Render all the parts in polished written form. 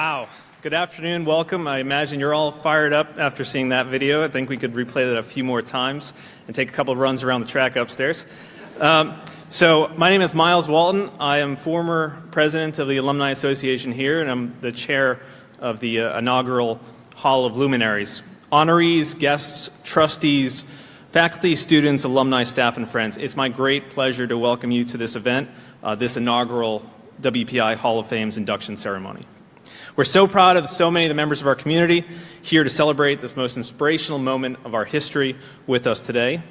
Wow. Good afternoon. Welcome. I imagine you're all fired up after seeing that video. I think we could replay that a few more times and take a couple of runs around the track upstairs. So my name is Miles Walton. I am former president of the Alumni Association here, and I'm the chair of the inaugural Hall of Luminaries. Honorees, guests, trustees, faculty, students, alumni, staff, and friends, it's my great pleasure to welcome you to this event, this inaugural WPI Hall of Fame's induction ceremony. We're so proud of so many of the members of our community here to celebrate this most inspirational moment of our history with us today.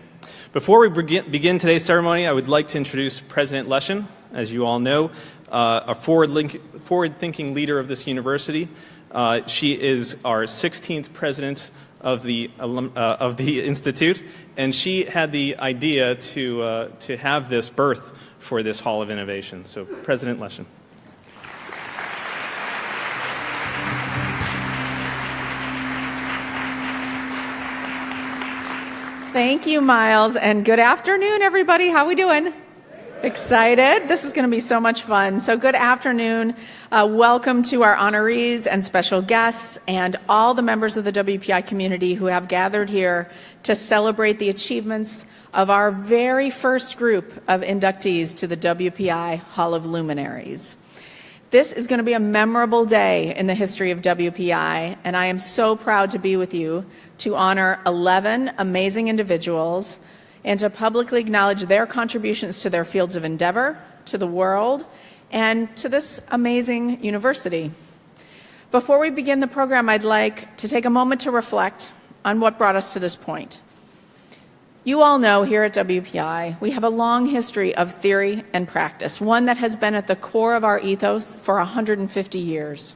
Before we begin today's ceremony, I would like to introduce President Leshin. As you all know, a forward-thinking leader of this university. She is our 16th president of the Institute, and she had the idea to have this birth for this Hall of Innovation. So, President Leshin. Thank you, Miles, and good afternoon, everybody. How we doing? Excited? This is going to be so much fun. So good afternoon. Welcome to our honorees and special guests and all the members of the WPI community who have gathered here to celebrate the achievements of our very first group of inductees to the WPI Hall of Luminaries. This is going to be a memorable day in the history of WPI, and I am so proud to be with you to honor 11 amazing individuals and to publicly acknowledge their contributions to their fields of endeavor, to the world, and to this amazing university. Before we begin the program, I'd like to take a moment to reflect on what brought us to this point. You all know here at WPI, we have a long history of theory and practice, one that has been at the core of our ethos for 150 years.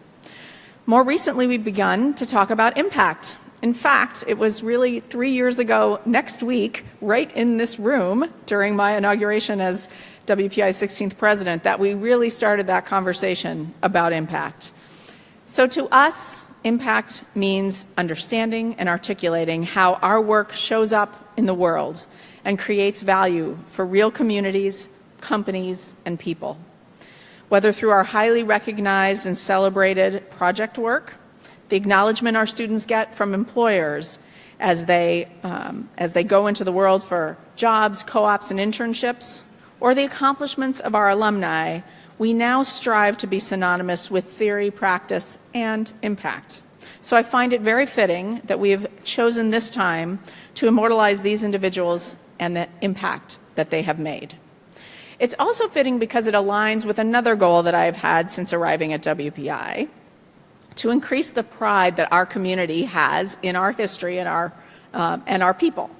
More recently, we've begun to talk about impact. In fact, it was really 3 years ago next week, right in this room, during my inauguration as WPI's 16th president, that we really started that conversation about impact. So to us, impact means understanding and articulating how our work shows up in the world and creates value for real communities, companies, and people. Whether through our highly recognized and celebrated project work, the acknowledgement our students get from employers as they go into the world for jobs, co-ops, and internships, or the accomplishments of our alumni, we now strive to be synonymous with theory, practice, and impact. So I find it very fitting that we have chosen this time to immortalize these individuals and the impact that they have made. It's also fitting because it aligns with another goal that I have had since arriving at WPI, to increase the pride that our community has in our history and our people.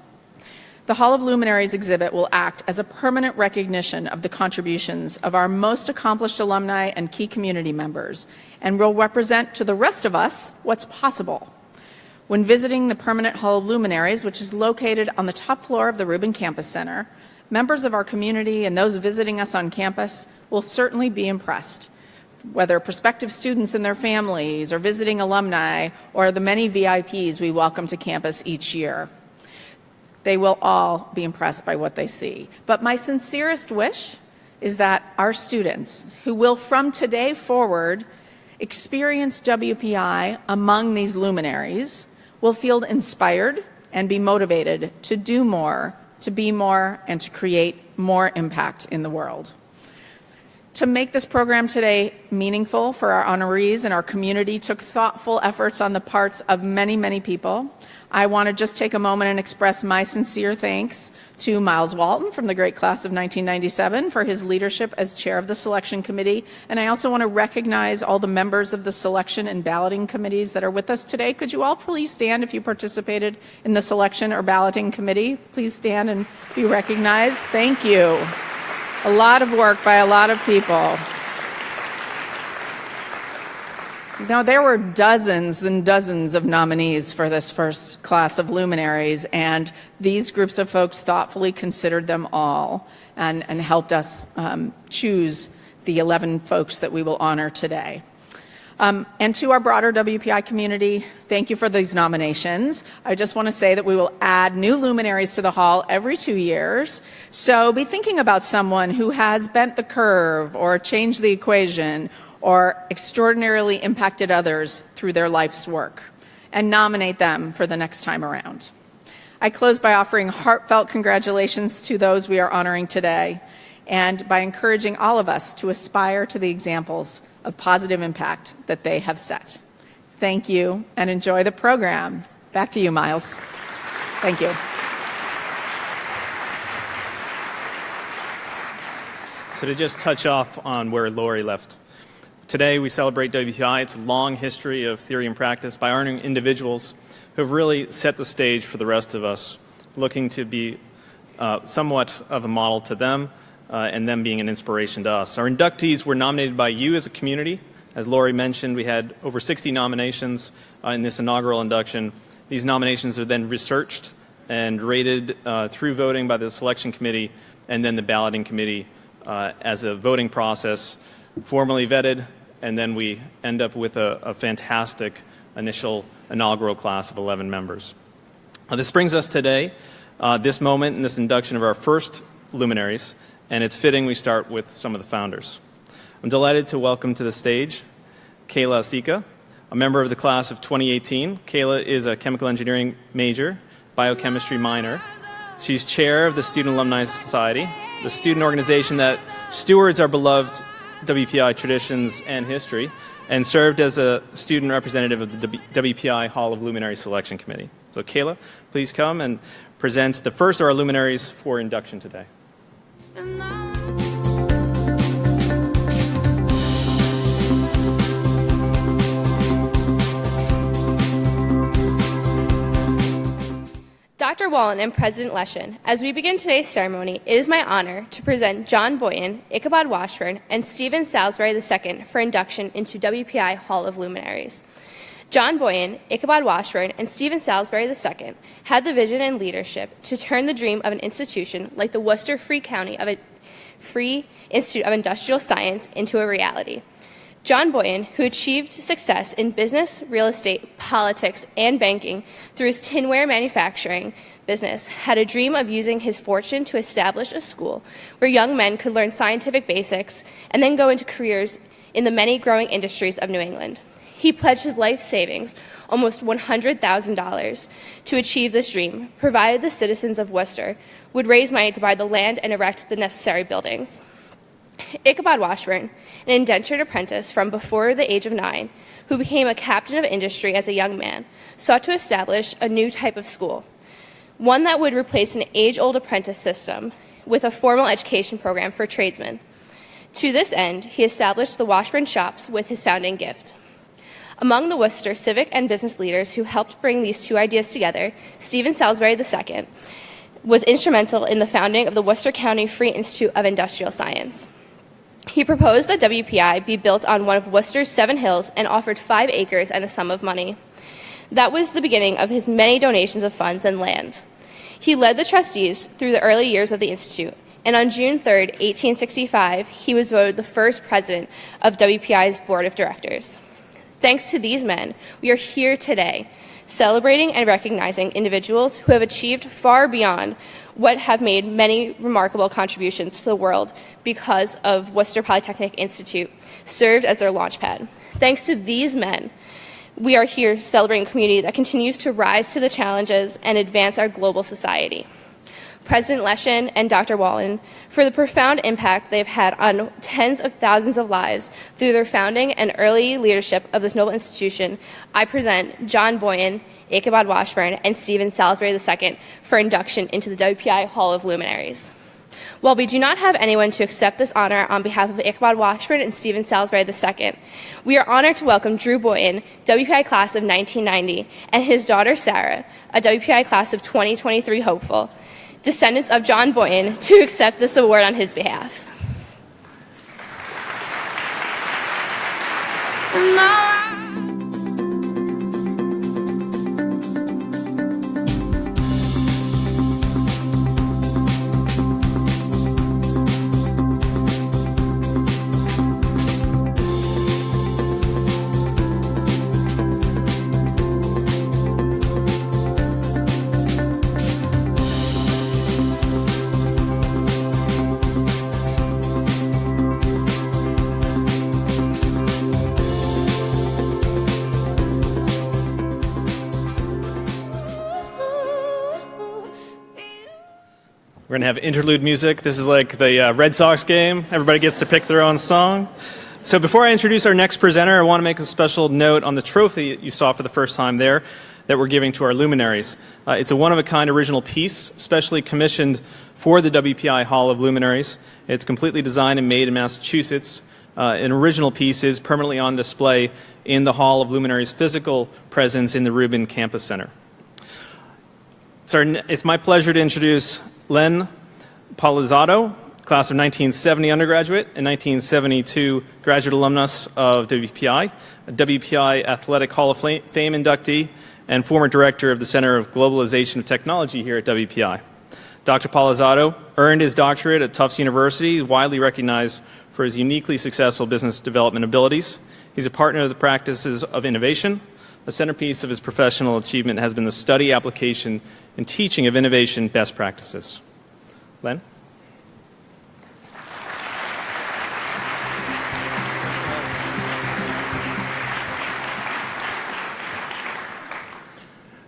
The Hall of Luminaries exhibit will act as a permanent recognition of the contributions of our most accomplished alumni and key community members, and will represent to the rest of us what's possible. When visiting the permanent Hall of Luminaries, which is located on the top floor of the Rubin Campus Center, members of our community and those visiting us on campus will certainly be impressed. Whether prospective students and their families, or visiting alumni, or the many VIPs we welcome to campus each year. They will all be impressed by what they see. But my sincerest wish is that our students, who will from today forward experience WPI among these luminaries, will feel inspired and be motivated to do more, to be more, and to create more impact in the world. To make this program today meaningful for our honorees and our community took thoughtful efforts on the parts of many, many people. I want to just take a moment and express my sincere thanks to Miles Walton from the great class of 1997 for his leadership as chair of the selection committee. And I also want to recognize all the members of the selection and balloting committees that are with us today. Could you all please stand if you participated in the selection or balloting committee? Please stand and be recognized. Thank you. A lot of work by a lot of people. Now, there were dozens and dozens of nominees for this first class of luminaries, and these groups of folks thoughtfully considered them all and helped us choose the 11 folks that we will honor today. And to our broader WPI community, thank you for these nominations. I just want to say that we will add new luminaries to the hall every 2 years. So be thinking about someone who has bent the curve or changed the equation or extraordinarily impacted others through their life's work, and nominate them for the next time around. I close by offering heartfelt congratulations to those we are honoring today, and by encouraging all of us to aspire to the examples of positive impact that they have set. Thank you, and enjoy the program. Back to you, Miles. Thank you. So to just touch off on where Lori left. Today we celebrate WPI, its long history of theory and practice, by honoring individuals who have really set the stage for the rest of us, looking to be somewhat of a model to them and them being an inspiration to us. Our inductees were nominated by you as a community. As Lori mentioned, we had over 60 nominations in this inaugural induction. These nominations are then researched and rated through voting by the selection committee and then the balloting committee as a voting process, formally vetted, and then we end up with a fantastic initial inaugural class of 11 members. This brings us today, this moment in this induction of our first luminaries, and it's fitting we start with some of the founders. I'm delighted to welcome to the stage Kayla Asika, a member of the class of 2018. Kayla is a chemical engineering major, biochemistry minor. She's chair of the Student Alumni Society, the student organization that stewards our beloved WPI traditions and history, and served as a student representative of the WPI Hall of Luminaries Selection Committee. So Kayla, please come and present the first of our luminaries for induction today. Dr. Wallen and President Leshin, as we begin today's ceremony, it is my honor to present John Boyan, ICHABOD WASHBURN, and Stephen Salisbury II for induction into WPI Hall of Luminaries. John Boyan, ICHABOD WASHBURN, and Stephen Salisbury II had the vision and leadership to turn the dream of an institution like the Worcester Free Institute of Industrial Science into a reality. John Boyan, who achieved success in business, real estate, politics, and banking through his tinware manufacturing business, had a dream of using his fortune to establish a school where young men could learn scientific basics and then go into careers in the many growing industries of New England. He pledged his life savings, almost $100,000, to achieve this dream, provided the citizens of Worcester would raise money to buy the land and erect the necessary buildings. ICHABOD WASHBURN, an indentured apprentice from before the age of 9, who became a captain of industry as a young man, sought to establish a new type of school, one that would replace an age-old apprentice system with a formal education program for tradesmen. To this end, he established the Washburn Shops with his founding gift. Among the Worcester civic and business leaders who helped bring these two ideas together, Stephen Salisbury II was instrumental in the founding of the Worcester County Free Institute of Industrial Science. He proposed that WPI be built on one of Worcester's 7 hills and offered 5 acres and a sum of money. That was the beginning of his many donations of funds and land. He led the trustees through the early years of the Institute, and on June 3, 1865, he was voted the first president of WPI's board of directors. Thanks to these men, we are here today, celebrating and recognizing individuals who have achieved far beyond what have made many remarkable contributions to the world because of Worcester Polytechnic Institute served as their launchpad. Thanks to these men, we are here celebrating a community that continues to rise to the challenges and advance our global society. President Leshin and Dr. Wallen, for the profound impact they've had on tens of thousands of lives through their founding and early leadership of this noble institution, I present John Boyan, ICHABOD WASHBURN, and Stephen Salisbury II for induction into the WPI Hall of Luminaries. While we do not have anyone to accept this honor on behalf of ICHABOD WASHBURN and Stephen Salisbury II, we are honored to welcome Drew Boyan, WPI class of 1990, and his daughter Sarah, a WPI class of 2023 hopeful, descendants of John Boyan, to accept this award on his behalf. We're going to have interlude music. This is like the Red Sox game. Everybody gets to pick their own song. So before I introduce our next presenter, I want to make a special note on the trophy that you saw for the first time there that we're giving to our Luminaries. It's a one-of-a-kind original piece, specially commissioned for the WPI Hall of Luminaries. It's completely designed and made in Massachusetts. An original piece is permanently on display in the Hall of Luminaries' physical presence in the Rubin Campus Center. It's my pleasure to introduce Len Palizzato, class of 1970 undergraduate and 1972 graduate alumnus of WPI, a WPI Athletic Hall of Fame inductee, and former director of the Center of Globalization of Technology here at WPI. Dr. Palizzato earned his doctorate at Tufts University, widely recognized for his uniquely successful business development abilities. He's a partner of the practices of innovation. A centerpiece of his professional achievement has been the study, application, and teaching of innovation best practices. Len?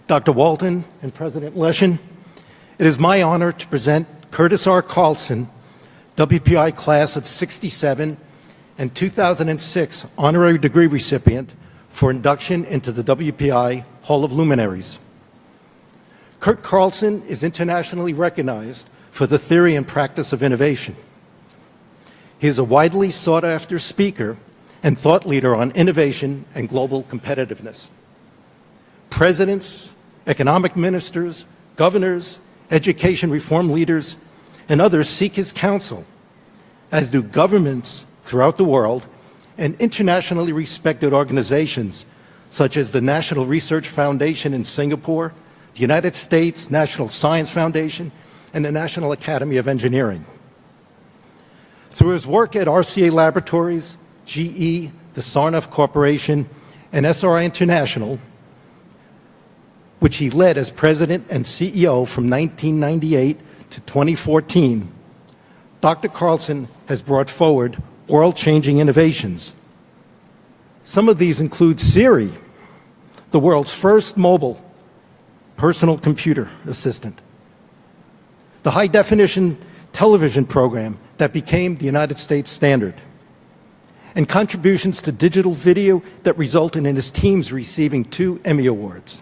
Dr. Walton and President Leshin, it is my honor to present Curtis R. Carlson, WPI class of 67 and 2006 honorary degree recipient for induction into the WPI Hall of Luminaries. Kurt Carlson is internationally recognized for the theory and practice of innovation. He is a widely sought-after speaker and thought leader on innovation and global competitiveness. Presidents, economic ministers, governors, education reform leaders, and others seek his counsel, as do governments throughout the world and internationally respected organizations such as the National Research Foundation in Singapore, the United States National Science Foundation, and the National Academy of Engineering. Through his work at RCA Laboratories, GE, the Sarnoff Corporation, and SRI International, which he led as president and CEO from 1998 to 2014, Dr. Carlson has brought forward world-changing innovations. Some of these include Siri, the world's first mobile personal computer assistant, the high-definition television program that became the United States standard, and contributions to digital video that resulted in his teams receiving 2 Emmy Awards.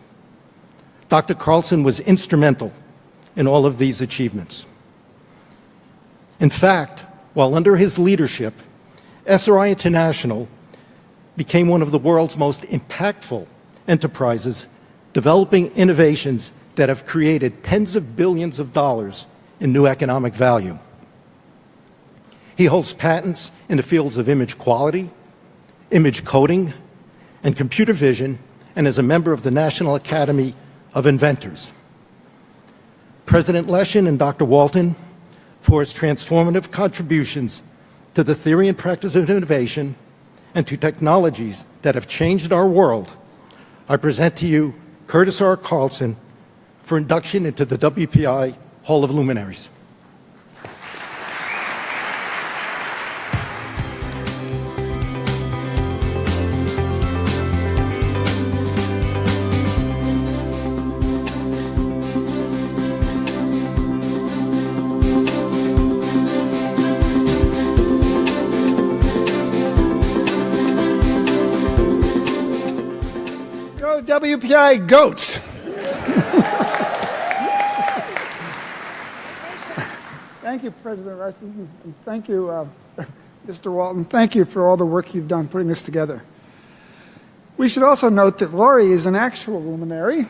Dr. Carlson was instrumental in all of these achievements. In fact, while under his leadership, SRI International became one of the world's most impactful enterprises, developing innovations that have created tens of billions of dollars in new economic value. He holds patents in the fields of image quality, image coding, and computer vision, and is a member of the National Academy of Inventors. President Leshin and Dr. Walton, for his transformative contributions to the theory and practice of innovation and to technologies that have changed our world, I present to you Curtis R. Carlson for induction into the WPI Hall of Luminaries. WPI goats. Thank you, President Rice, and thank you, Mr. Walton. Thank you for all the work you've done putting this together. We should also note that Laurie is an actual luminary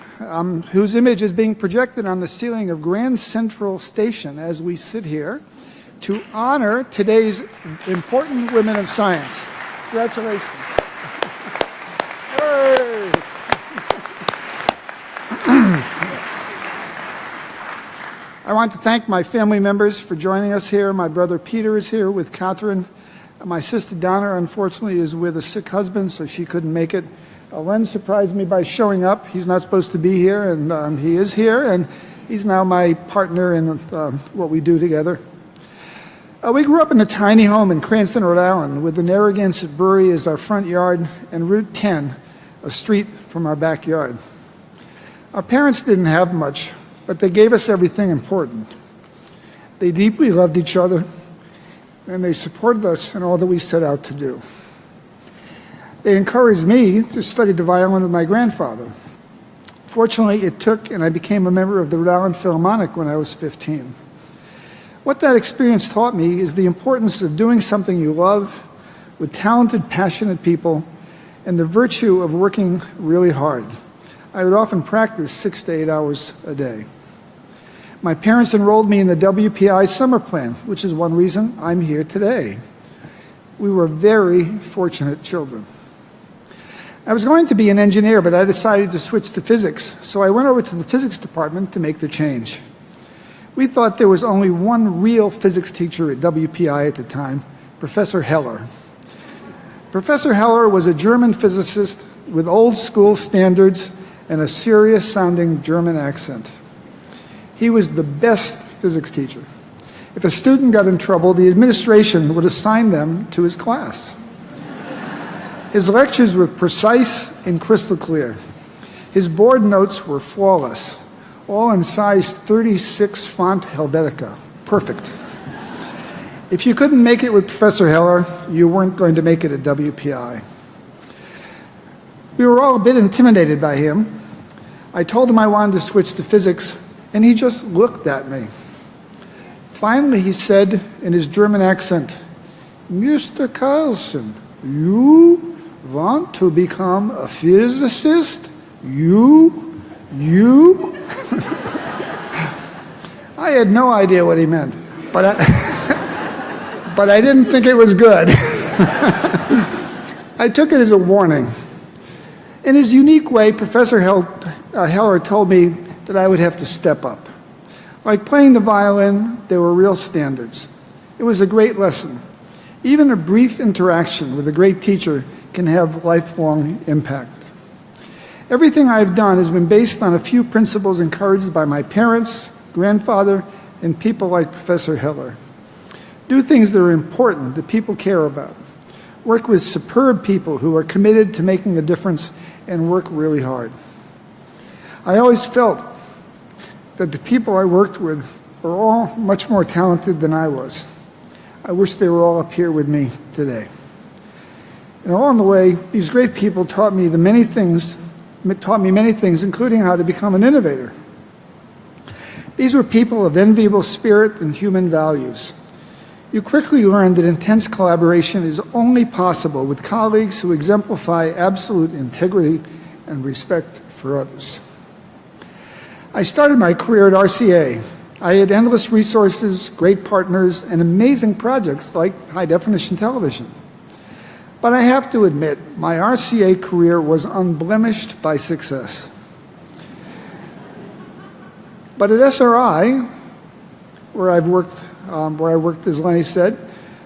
whose image is being projected on the ceiling of Grand Central Station as we sit here to honor today's important women of science. Congratulations. Hey. I want to thank my family members for joining us here. My brother Peter is here with Catherine. My sister Donna, unfortunately, is with a sick husband, so she couldn't make it. Len surprised me by showing up. He's not supposed to be here, and he is here, and he's now my partner in what we do together. We grew up in a tiny home in Cranston, Rhode Island, with the Narragansett Brewery as our front yard and Route 10, a street from our backyard. Our parents didn't have much, but they gave us everything important. They deeply loved each other, and they supported us in all that we set out to do. They encouraged me to study the violin with my grandfather. Fortunately, it took, and I became a member of the Rhode Island Philharmonic when I was 15. What that experience taught me is the importance of doing something you love with talented, passionate people, and the virtue of working really hard. I would often practice 6 to 8 hours a day. My parents enrolled me in the WPI summer plan, which is one reason I'm here today. We were very fortunate children. I was going to be an engineer, but I decided to switch to physics, so I went over to the physics department to make the change. We thought there was only one real physics teacher at WPI at the time, Professor Heller. Professor Heller was a German physicist with old school standards and a serious-sounding German accent. He was the best physics teacher. If a student got in trouble, the administration would assign them to his class. His lectures were precise and crystal clear. His board notes were flawless, all in size 36 font Helvetica. Perfect. If you couldn't make it with Professor Heller, you weren't going to make it at WPI. We were all a bit intimidated by him. I told him I wanted to switch to physics, and he just looked at me. Finally, he said in his German accent, "Mr. Carlson, you want to become a physicist? You? I had no idea what he meant, but I didn't think it was good. I took it as a warning. In his unique way, Professor Heller told me that I would have to step up. Like playing the violin, there were real standards. It was a great lesson. Even a brief interaction with a great teacher can have lifelong impact. Everything I've done has been based on a few principles encouraged by my parents, grandfather, and people like Professor Heller. Do things that are important, that people care about. Work with superb people who are committed to making a difference and work really hard. I always felt that the people I worked with were all much more talented than I was. I wish they were all up here with me today. And along the way, these great people taught me many things, including how to become an innovator. These were people of enviable spirit and human values. You quickly learn that intense collaboration is only possible with colleagues who exemplify absolute integrity and respect for others. I started my career at RCA. I had endless resources, great partners, and amazing projects like high-definition television. But I have to admit, my RCA career was unblemished by success. But at SRI, where I worked, as Lenny said,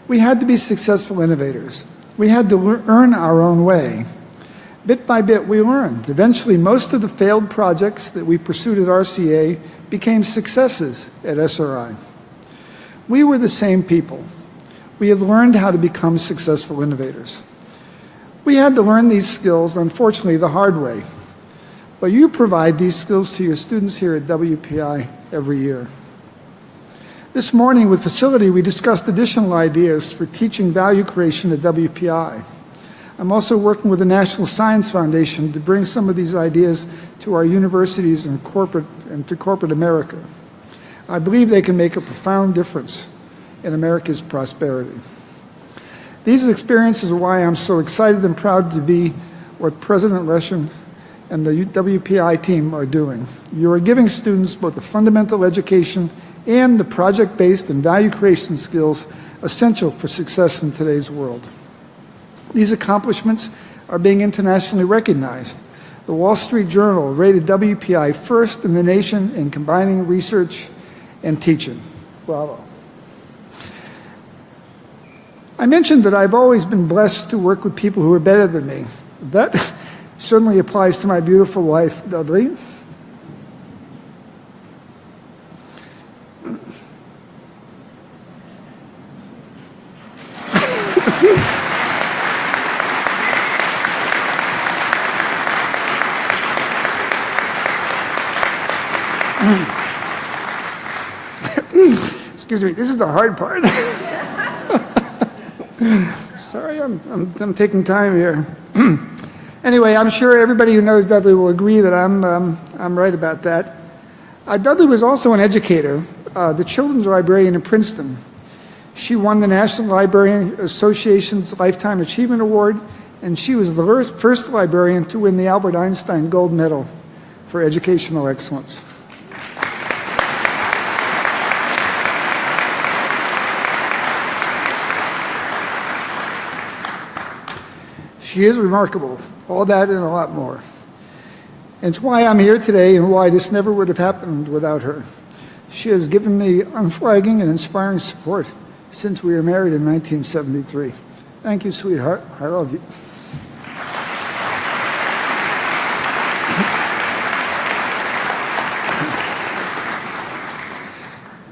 we had to be successful innovators. We had to earn our own way. Bit by bit, we learned. Eventually, most of the failed projects that we pursued at RCA became successes at SRI. We were the same people. We had learned how to become successful innovators. We had to learn these skills, unfortunately, the hard way. But you provide these skills to your students here at WPI every year. This morning with Facility, we discussed additional ideas for teaching value creation at WPI. I'm also working with the National Science Foundation to bring some of these ideas to our universities and to corporate America. I believe they can make a profound difference in America's prosperity. These experiences are why I'm so excited and proud to be what President Leshin and the WPI team are doing. You are giving students both the fundamental education and the project-based and value creation skills essential for success in today's world. These accomplishments are being internationally recognized. The Wall Street Journal rated WPI first in the nation in combining research and teaching. Bravo. I mentioned that I've always been blessed to work with people who are better than me. That certainly applies to my beautiful wife, Dudley. Excuse me, this is the hard part. Sorry, I'm taking time here. Anyway, I'm sure everybody who knows Dudley will agree that I'm right about that. Dudley was also an educator, the children's librarian in Princeton. She won the National Library Association's Lifetime Achievement Award, and she was the first librarian to win the Albert Einstein Gold Medal for educational excellence. She is remarkable, all that and a lot more. And it's why I'm here today and why this never would have happened without her. She has given me unflagging and inspiring support since we were married in 1973. Thank you, sweetheart. I love you.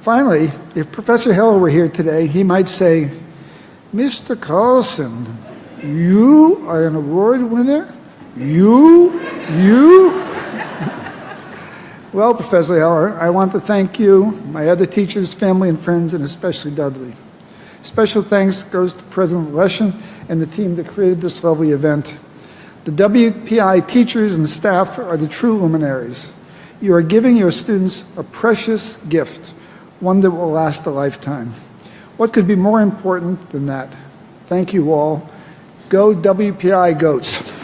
Finally, if Professor Heller were here today, he might say, Mr. Carlson, you are an award winner? You? Well, Professor Heller, I want to thank you, my other teachers, family, and friends, and especially Dudley. Special thanks goes to President Leshin and the team that created this lovely event. The WPI teachers and staff are the true luminaries. You are giving your students a precious gift, one that will last a lifetime. What could be more important than that? Thank you all. Go WPI Goats.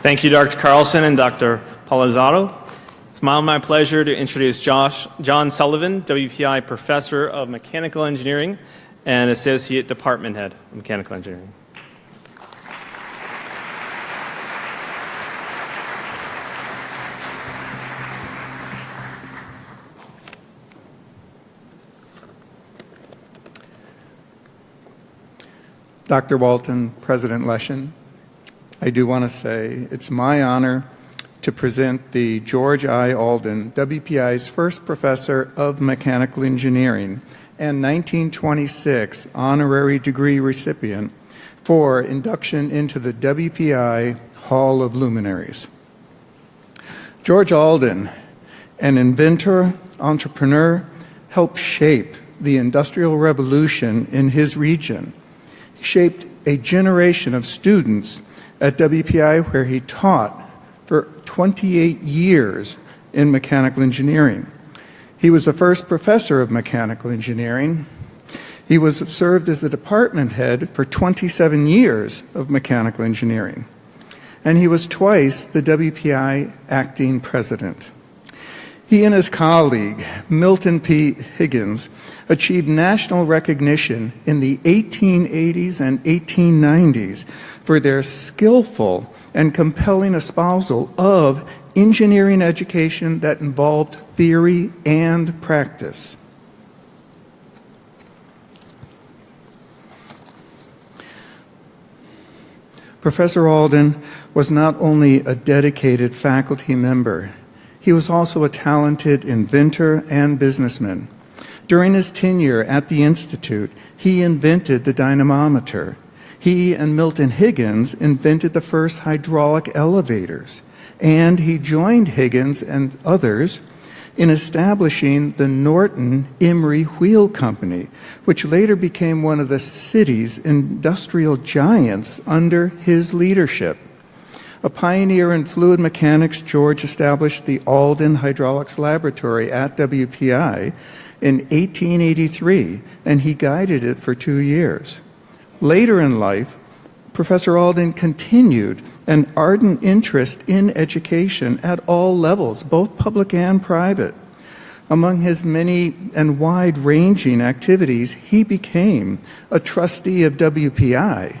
Thank you, Dr. Carlson and Dr. Palazzaro. It's my pleasure to introduce John Sullivan, WPI Professor of Mechanical Engineering and Associate Department Head of Mechanical Engineering. Dr. Walton, President Leshin, I do want to say it's my honor to present the George I. Alden, WPI's first professor of mechanical engineering and 1926 honorary degree recipient for induction into the WPI Hall of Luminaries. George Alden, an inventor, entrepreneur, helped shape the Industrial Revolution in his region. He shaped a generation of students at WPI, where he taught for 28 years in mechanical engineering. He was the first professor of mechanical engineering. He served as the department head for 27 years of mechanical engineering. And he was twice the WPI acting president. He and his colleague, Milton P. Higgins, achieved national recognition in the 1880s and 1890s for their skillful and compelling espousal of engineering education that involved theory and practice. Professor Alden was not only a dedicated faculty member, he was also a talented inventor and businessman. During his tenure at the Institute, he invented the dynamometer. He and Milton Higgins invented the first hydraulic elevators, and he joined Higgins and others in establishing the Norton Emery Wheel Company, which later became one of the city's industrial giants under his leadership. A pioneer in fluid mechanics, George established the ALDEN Hydraulics Laboratory at WPI in 1883, and he guided it for 2 years. Later in life, Professor Alden continued an ardent interest in education at all levels, both public and private. Among his many and wide-ranging activities, he became a trustee of WPI,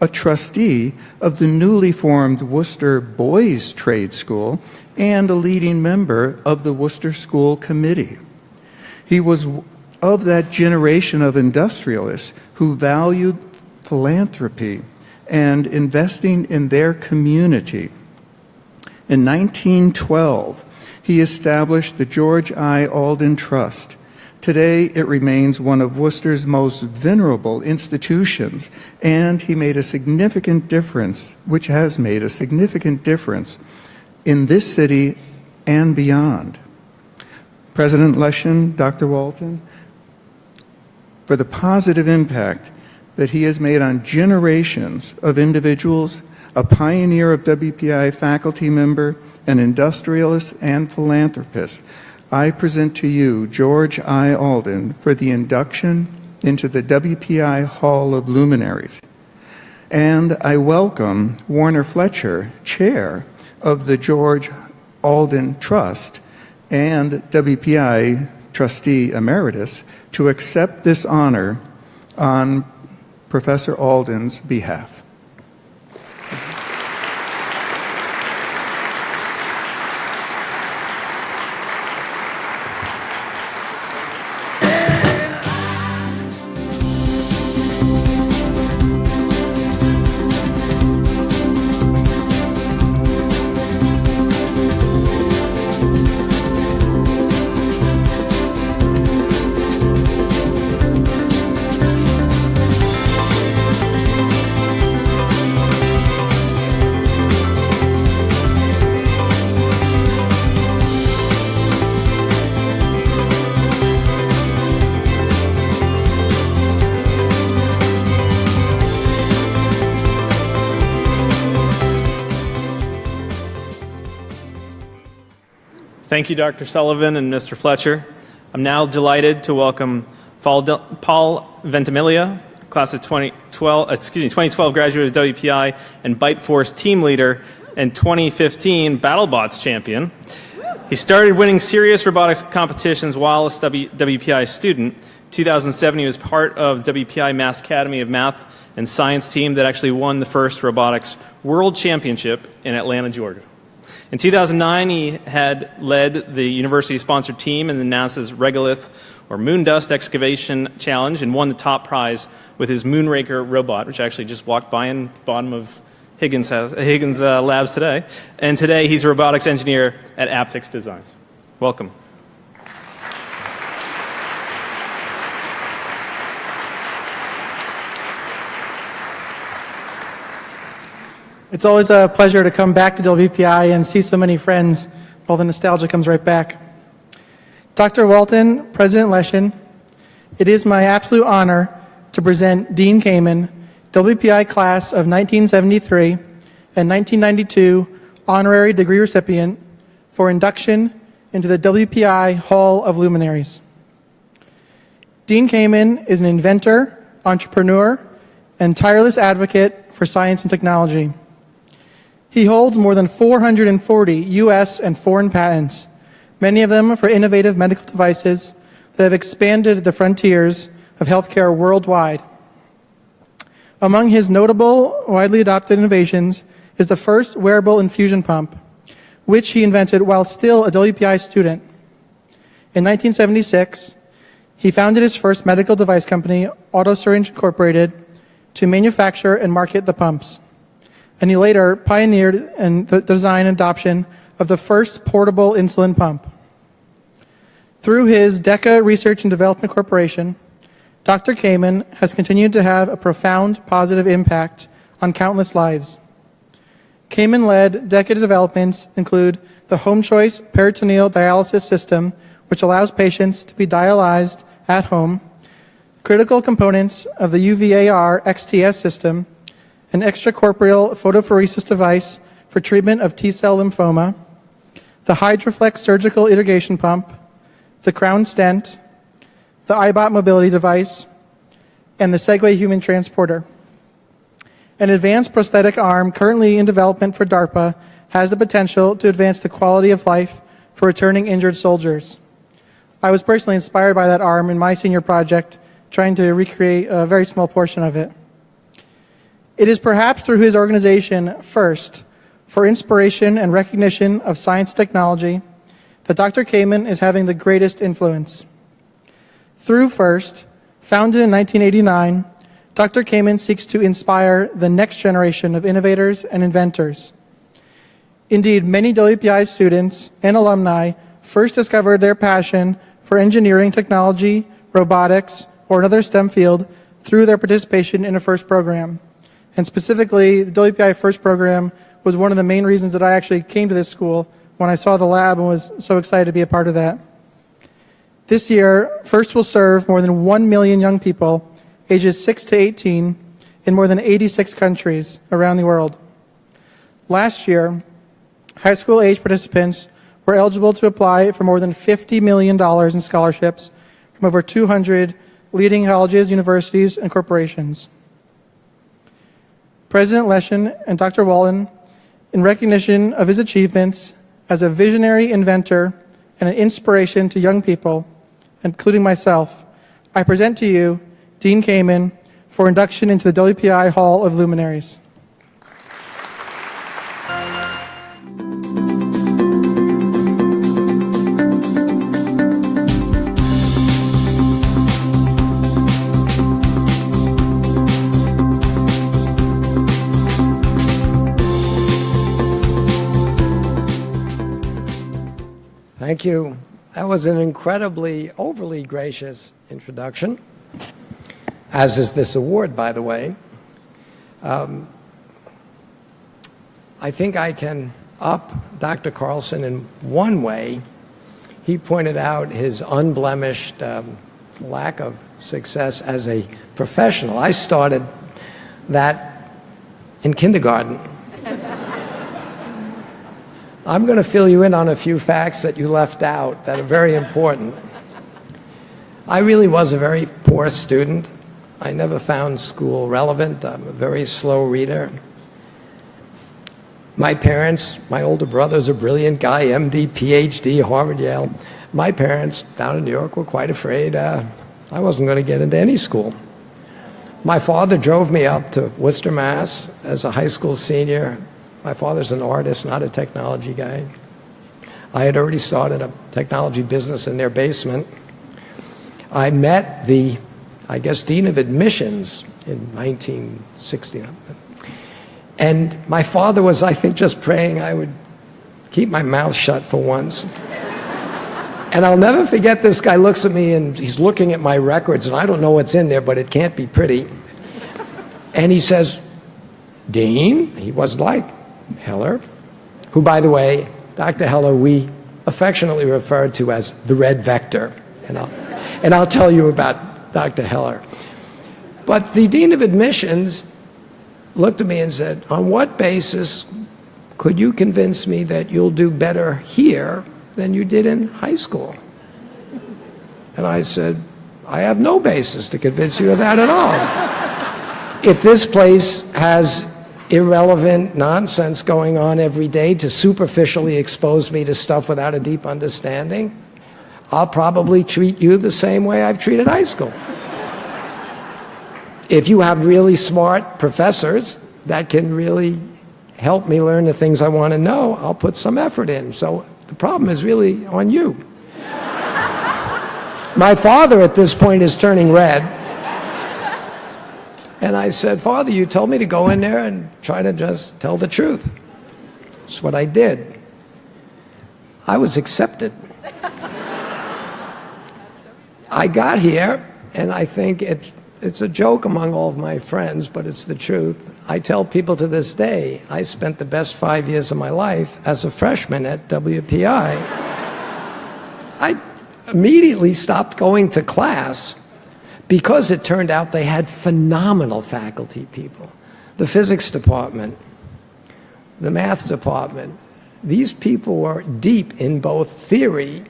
a trustee of the newly formed Worcester Boys Trade School, and a leading member of the Worcester School Committee. He was of that generation of industrialists who valued philanthropy and investing in their community. In 1912, he established the George I. Alden Trust. Today, it remains one of Worcester's most venerable institutions, and he made a significant difference, which has made a significant difference in this city and beyond. President Leshin, Dr. Walton, for the positive impact that he has made on generations of individuals, a pioneer of WPI faculty member, an industrialist and philanthropist, I present to you George I. Alden for the induction into the WPI Hall of Luminaries. And I welcome Warner Fletcher, Chair of the George Alden Trust and WPI Trustee Emeritus, to accept this honor on Professor Alden's behalf. Thank you, Dr. Sullivan and Mr. Fletcher. I'm now delighted to welcome Paul Ventimiglia, class of 2012 graduate of WPI and ByteForce team leader and 2015 BattleBots champion. He started winning serious robotics competitions while a WPI student. In 2007, he was part of WPI Mass Academy of Math and Science team that actually won the first robotics world championship in Atlanta, Georgia. In 2009, he had led the university-sponsored team in the NASA's Regolith, or Moon Dust Excavation Challenge, and won the top prize with his Moonraker robot, which actually just walked by in the bottom of Higgins Labs today. And today, he's a robotics engineer at Aptix Designs. Welcome. It's always a pleasure to come back to WPI and see so many friends. All the nostalgia comes right back. Dr. Walton, President Leshin, it is my absolute honor to present Dean KAMEN, WPI class of 1973 and 1992 honorary degree recipient for induction into the WPI Hall of Luminaries. Dean KAMEN is an inventor, entrepreneur, and tireless advocate for science and technology. He holds more than 440 U.S. and foreign patents, many of them for innovative medical devices that have expanded the frontiers of healthcare worldwide. Among his notable, widely adopted innovations is the first wearable infusion pump, which he invented while still a WPI student. In 1976, he founded his first medical device company, AutoSyringe Incorporated, to manufacture and market the pumps. And he later pioneered in the design and adoption of the first portable insulin pump. Through his DECA Research and Development Corporation, Dr. KAMEN has continued to have a profound positive impact on countless lives. KAMEN-led DECA developments include the Home Choice peritoneal dialysis system, which allows patients to be dialyzed at home, critical components of the UVAR XTS system, an extracorporeal photophoresis device for treatment of T-cell lymphoma, the Hydroflex surgical irrigation pump, the Crown stent, the iBot mobility device, and the Segway human transporter. An advanced prosthetic arm currently in development for DARPA has the potential to advance the quality of life for returning injured soldiers. I was personally inspired by that arm in my senior project, trying to recreate a very small portion of it. It is perhaps through his organization, FIRST, for inspiration and recognition of science and technology, that Dr. KAMEN is having the greatest influence. Through FIRST, founded in 1989, Dr. KAMEN seeks to inspire the next generation of innovators and inventors. Indeed, many WPI students and alumni first discovered their passion for engineering, technology, robotics, or another STEM field through their participation in a FIRST program. And specifically, the WPI FIRST program was one of the main reasons that I actually came to this school when I saw the lab and was so excited to be a part of that. This year, FIRST will serve more than 1 million young people ages 6 to 18 in more than 86 countries around the world. Last year, high school age participants were eligible to apply for more than $50 million in scholarships from over 200 leading colleges, universities, and corporations. President Leshin and Dr. Walton, in recognition of his achievements as a visionary inventor and an inspiration to young people, including myself, I present to you Dean KAMEN for induction into the WPI Hall of Luminaries. Thank you. That was an incredibly, overly gracious introduction, as is this award, by the way. I think I can up Dr. Carlson in one way. He pointed out his unblemished lack of success as a professional. I started that in kindergarten. I'm going to fill you in on a few facts that you left out that are very important. I really was a very poor student. I never found school relevant. I'm a very slow reader. My parents, my older brother's a brilliant guy, MD, PhD, Harvard, Yale. My parents down in New York were quite afraid I wasn't going to get into any school. My father drove me up to Worcester, Mass. as a high school senior. My father's an artist, not a technology guy. I had already started a technology business in their basement. I met the, I guess, Dean of Admissions in 1960. And my father was, I think, just praying I would keep my mouth shut for once. And I'll never forget, this guy looks at me and he's looking at my records, and I don't know what's in there, but it can't be pretty. And he says, Dean, he was like Heller, who, by the way, Dr. Heller, we affectionately refer to as the Red Vector. And I'll tell you about Dr. Heller. But the Dean of Admissions looked at me and said, on what basis could you convince me that you'll do better here than you did in high school? And I said, I have no basis to convince you of that at all. If this place has irrelevant nonsense going on every day to superficially expose me to stuff without a deep understanding, I'll probably treat you the same way I've treated high school. If you have really smart professors that can really help me learn the things I want to know, I'll put some effort in. So the problem is really on you. My father at this point is turning red. And I said, Father, you told me to go in there and try to just tell the truth. That's what I did. I was accepted. I got here, and I think it's a joke among all of my friends, but it's the truth. I tell people to this day, I spent the best 5 years of my life as a freshman at WPI. I immediately stopped going to class because it turned out they had phenomenal faculty people. The physics department, the math department, these people were deep in both theory.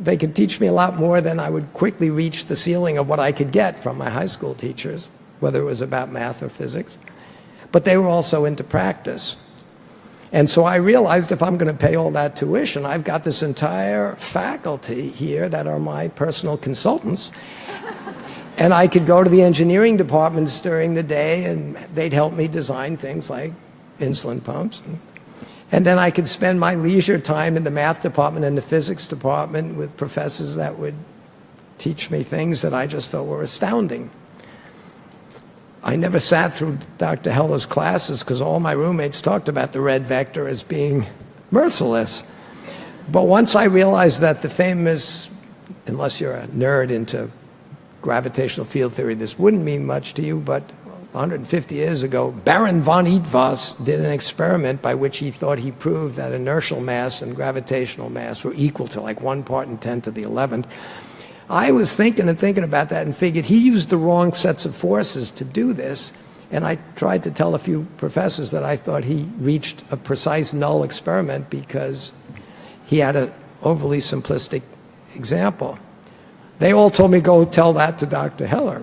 They could teach me a lot more than I would quickly reach the ceiling of what I could get from my high school teachers, whether it was about math or physics. But they were also into practice. And so I realized if I'm going to pay all that tuition, I've got this entire faculty here that are my personal consultants. And I could go to the engineering departments during the day, and they'd help me design things like insulin pumps. And then I could spend my leisure time in the math department and the physics department with professors that would teach me things that I just thought were astounding. I never sat through Dr. Heller's classes because all my roommates talked about the red vector as being merciless. But once I realized that the famous, unless you're a nerd into gravitational field theory, this wouldn't mean much to you, but 150 years ago, Baron von Itwas did an experiment by which he thought he proved that inertial mass and gravitational mass were equal to like 1 part in 10 to the 11th. I was thinking and thinking about that and figured he used the wrong sets of forces to do this. And I tried to tell a few professors that I thought he reached a precise null experiment because he had an overly simplistic example. They all told me, go tell that to Dr. Heller.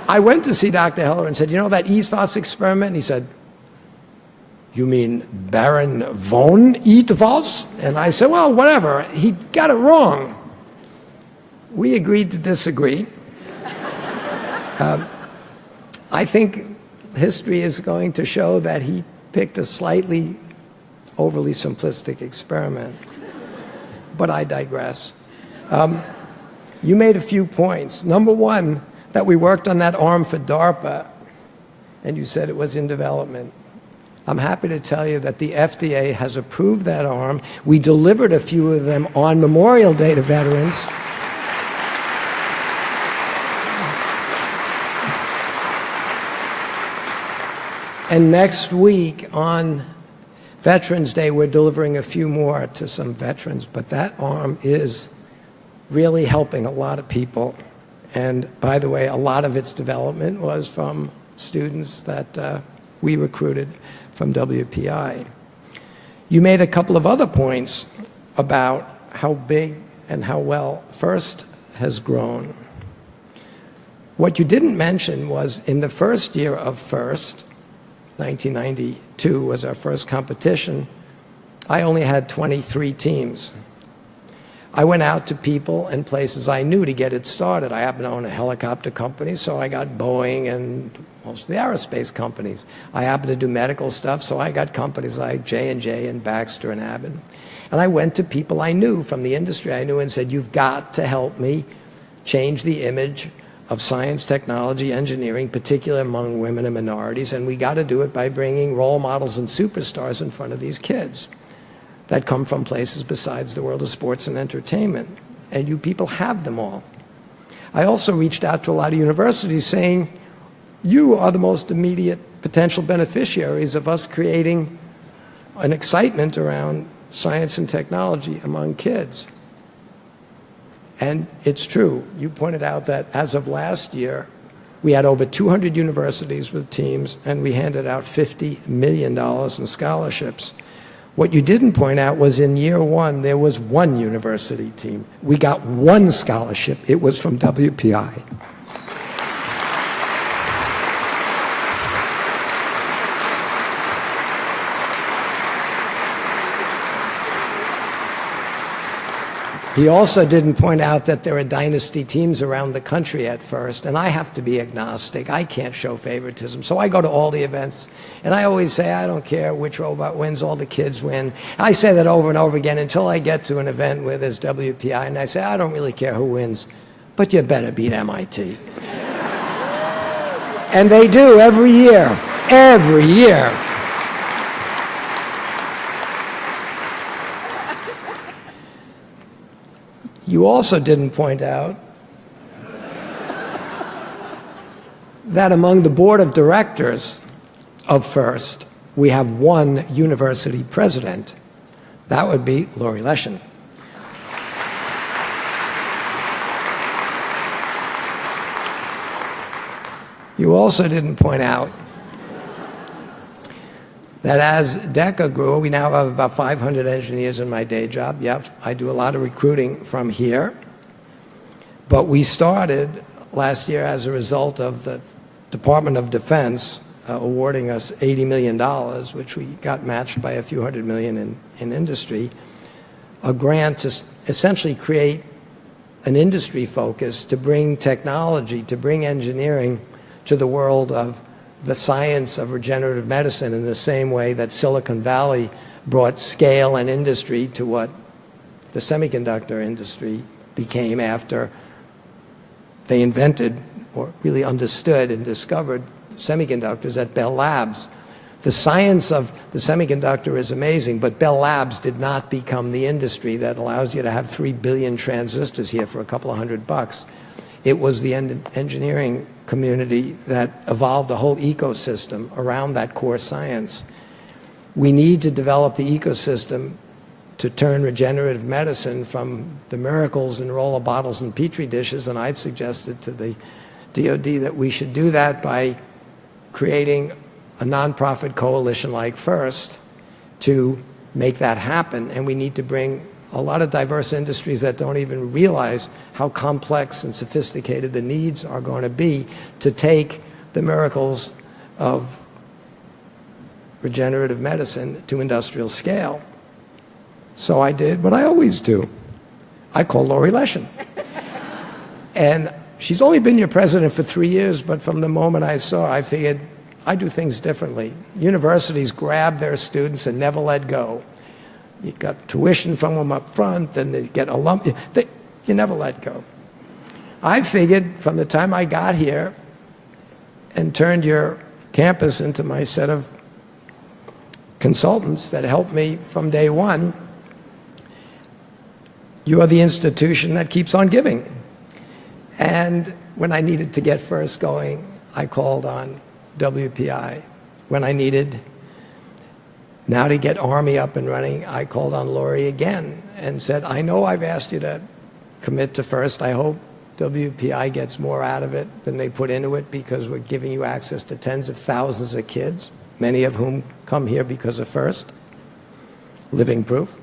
I went to see Dr. Heller and said, you know that Itwas experiment? And he said, you mean Baron von Itwas? And I said, well, whatever. He got it wrong. We agreed to disagree. I think history is going to show that he picked a slightly overly simplistic experiment. But I digress. You made a few points. Number one, that we worked on that arm for DARPA, and you said it was in development. I'm happy to tell you that the FDA has approved that arm. We delivered a few of them on Memorial Day to veterans. And next week on Veterans Day, we're delivering a few more to some veterans, but that arm is really helping a lot of people. And by the way, a lot of its development was from students that we recruited from WPI. You made a couple of other points about how big and how well FIRST has grown. What you didn't mention was in the first year of FIRST, 1992 was our first competition, I only had 23 teams. I went out to people and places I knew to get it started. I happen to own a helicopter company, so I got Boeing and most of the aerospace companies. I happen to do medical stuff, so I got companies like J&J and Baxter and Abbott. And I went to people I knew from the industry I knew and said, you've got to help me change the image of science, technology, engineering, particularly among women and minorities, and we got to do it by bringing role models and superstars in front of these kids that come from places besides the world of sports and entertainment. And you people have them all. I also reached out to a lot of universities saying, you are the most immediate potential beneficiaries of us creating an excitement around science and technology among kids. And it's true. You pointed out that as of last year, we had over 200 universities with teams, and we handed out $50 million in scholarships. What you didn't point out was in year one, there was one university team. We got one scholarship. It was from WPI. He also didn't point out that there are dynasty teams around the country at FIRST, and I have to be agnostic. I can't show favoritism, so I go to all the events, and I always say, I don't care which robot wins, all the kids win. I say that over and over again until I get to an event where there's WPI, and I say, I don't really care who wins, but you better beat MIT. And they do every year, every year. You also didn't point out that among the board of directors of FIRST, we have one university president. That would be Lori Leshin. You also didn't point out that as DECA grew, we now have about 500 engineers in my day job. Yep, I do a lot of recruiting from here. But we started last year as a result of the Department of Defense awarding us $80 million, which we got matched by a few hundred million in industry, a grant to essentially create an industry focus to bring technology, to bring engineering to the world of the science of regenerative medicine in the same way that Silicon Valley brought scale and industry to what the semiconductor industry became after they invented or really understood and discovered semiconductors at Bell Labs. The science of the semiconductor is amazing, but Bell Labs did not become the industry that allows you to have 3 billion transistors here for a couple of $100. It was the engineering community that evolved a whole ecosystem around that core science. We need to develop the ecosystem to turn regenerative medicine from the miracles in roll of bottles and petri dishes, and I'd suggested to the DoD that we should do that by creating a nonprofit coalition like FIRST to make that happen. And we need to bring a lot of diverse industries that don't even realize how complex and sophisticated the needs are going to be to take the miracles of regenerative medicine to industrial scale. So I did what I always do. I called Lori Leshin. And she's only been your president for 3 years, but from the moment I saw her, I figured I do things differently. Universities grab their students and never let go. You got tuition from them up front, and they get a lump. You never let go. I figured from the time I got here and turned your campus into my set of consultants that helped me from day one, you are the institution that keeps on giving. And when I needed to get FIRST going, I called on WPI. When I needed now to get Army up and running, I called on Lori again and said, I know I've asked you to commit to FIRST. I hope WPI gets more out of it than they put into it, because we're giving you access to tens of thousands of kids, many of whom come here because of FIRST. Living proof.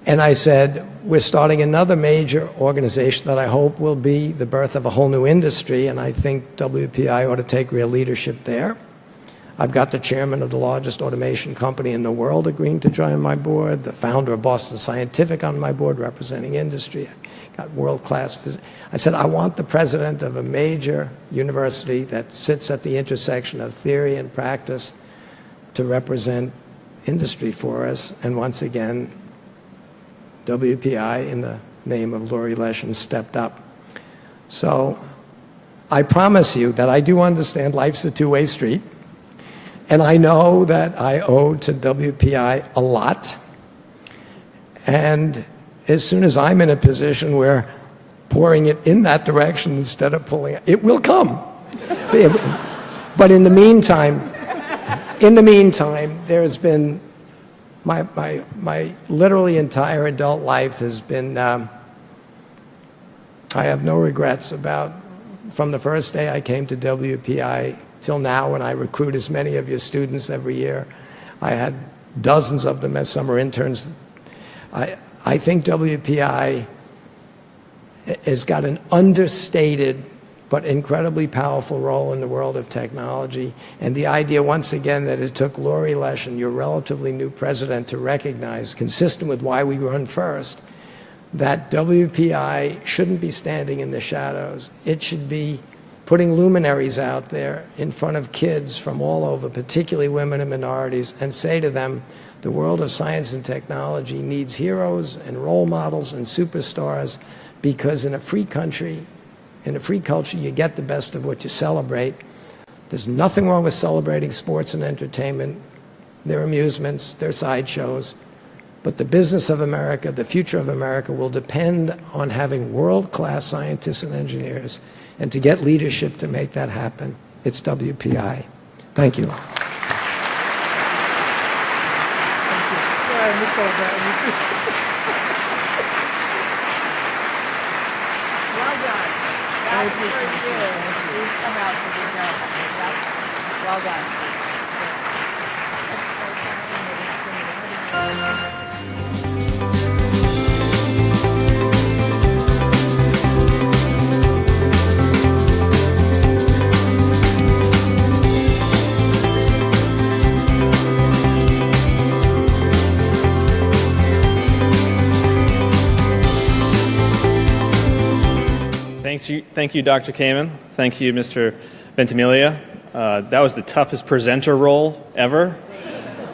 And I said, we're starting another major organization that I hope will be the birth of a whole new industry, and I think WPI ought to take real leadership there. I've got the chairman of the largest automation company in the world agreeing to join my board, the founder of Boston Scientific on my board representing industry. I got world-class I said, I want the president of a major university that sits at the intersection of theory and practice to represent industry for us. And once again, WPI, in the name of Lori Leshin, stepped up. So I promise you that I do understand life's a two-way street, and I know that I owe to WPI a lot. And as soon as I'm in a position where pouring it in that direction instead of pulling it, it will come. But in the meantime, there's been my literally entire adult life has been, I have no regrets about, from the first day I came to WPI till now, when I recruit as many of your students every year. I had dozens of them as summer interns. I think WPI has got an understated but incredibly powerful role in the world of technology. And the idea, once again, that it took Lori Leshin, your relatively new president, to recognize, consistent with why we run FIRST, that WPI shouldn't be standing in the shadows. It should be putting luminaries out there in front of kids from all over, particularly women and minorities, and say to them, the world of science and technology needs heroes and role models and superstars, because in a free country, in a free culture, you get the best of what you celebrate. There's nothing wrong with celebrating sports and entertainment, their amusements, their sideshows. But the business of America, the future of America, will depend on having world-class scientists and engineers. And to get leadership to make that happen, it's WPI. Thank you. That's for you. Please come out to the ground. Well done. Thank you, Dr. KAMEN. Thank you, Mr. Ventimiglia. That was the toughest presenter role ever.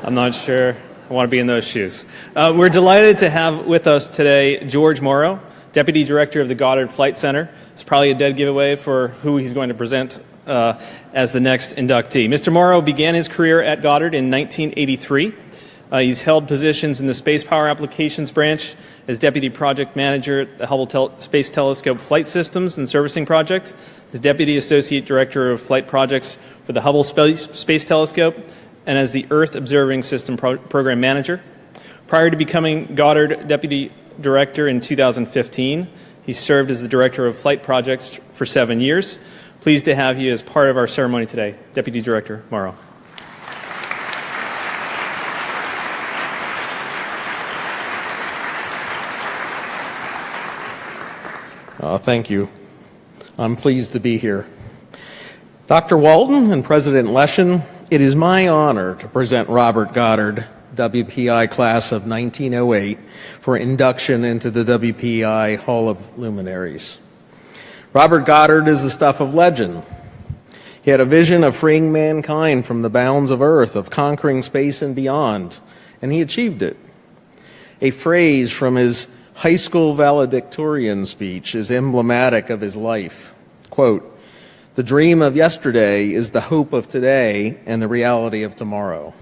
I'm not sure I want to be in those shoes. We're delighted to have with us today George Morrow, Deputy Director of the Goddard Flight Center. It's probably a dead giveaway for who he's going to present as the next inductee. Mr. Morrow began his career at Goddard in 1983. He's held positions in the Space Power Applications Branch as Deputy Project Manager at the Hubble Space Telescope Flight Systems and Servicing Project, as Deputy Associate Director of Flight Projects for the Hubble Space Telescope, and as the Earth Observing System Program Manager. Prior to becoming Goddard Deputy Director in 2015, he served as the Director of Flight Projects for 7 years. Pleased to have you as part of our ceremony today, Deputy Director Morrow. Thank you. I'm pleased to be here. Dr. Walton and President Leshin, it is my honor to present Robert Goddard, WPI class of 1908, for induction into the WPI Hall of Luminaries. Robert Goddard is the stuff of legend. He had a vision of freeing mankind from the bounds of Earth, of conquering space and beyond, and he achieved it. A phrase from his high school valedictorian speech is emblematic of his life. Quote, "The dream of yesterday is the hope of today and the reality of tomorrow."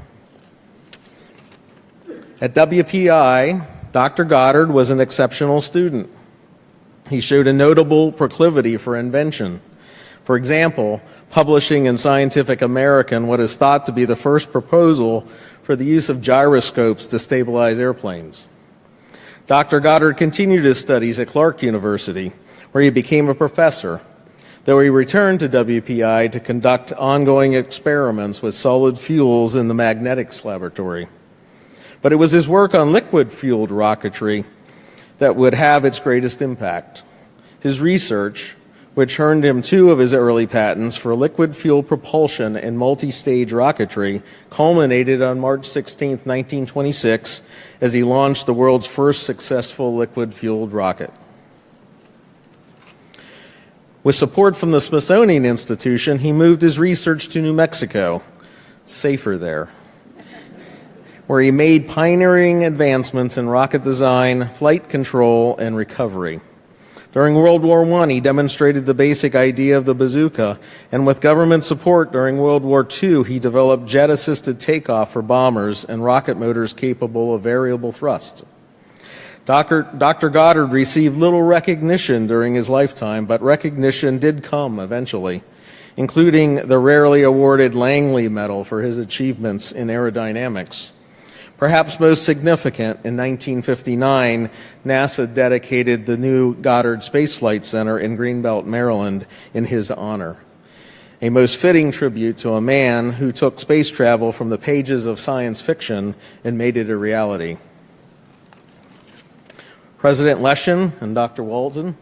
At WPI, Dr. Goddard was an exceptional student. He showed a notable proclivity for invention. For example, publishing in Scientific American what is thought to be the first proposal for the use of gyroscopes to stabilize airplanes. Dr. Goddard continued his studies at Clark University, where he became a professor, though he returned to WPI to conduct ongoing experiments with solid fuels in the magnetics laboratory. But it was his work on liquid-fueled rocketry that would have its greatest impact. His research, which earned him 2 of his early patents for liquid fuel propulsion and multi-stage rocketry, culminated on March 16, 1926, as he launched the world's first successful liquid-fueled rocket. With support from the Smithsonian Institution, he moved his research to New Mexico, safer there, where he made pioneering advancements in rocket design, flight control, and recovery. During World War I, he demonstrated the basic idea of the bazooka, and with government support during World War II, he developed jet-assisted takeoff for bombers and rocket motors capable of variable thrust. Dr. Goddard received little recognition during his lifetime, but recognition did come eventually, including the rarely awarded Langley Medal for his achievements in aerodynamics. Perhaps most significant, in 1959, NASA dedicated the new Goddard Space Flight Center in Greenbelt, Maryland, in his honor. A most fitting tribute to a man who took space travel from the pages of science fiction and made it a reality. President Leshin and Dr. Walton,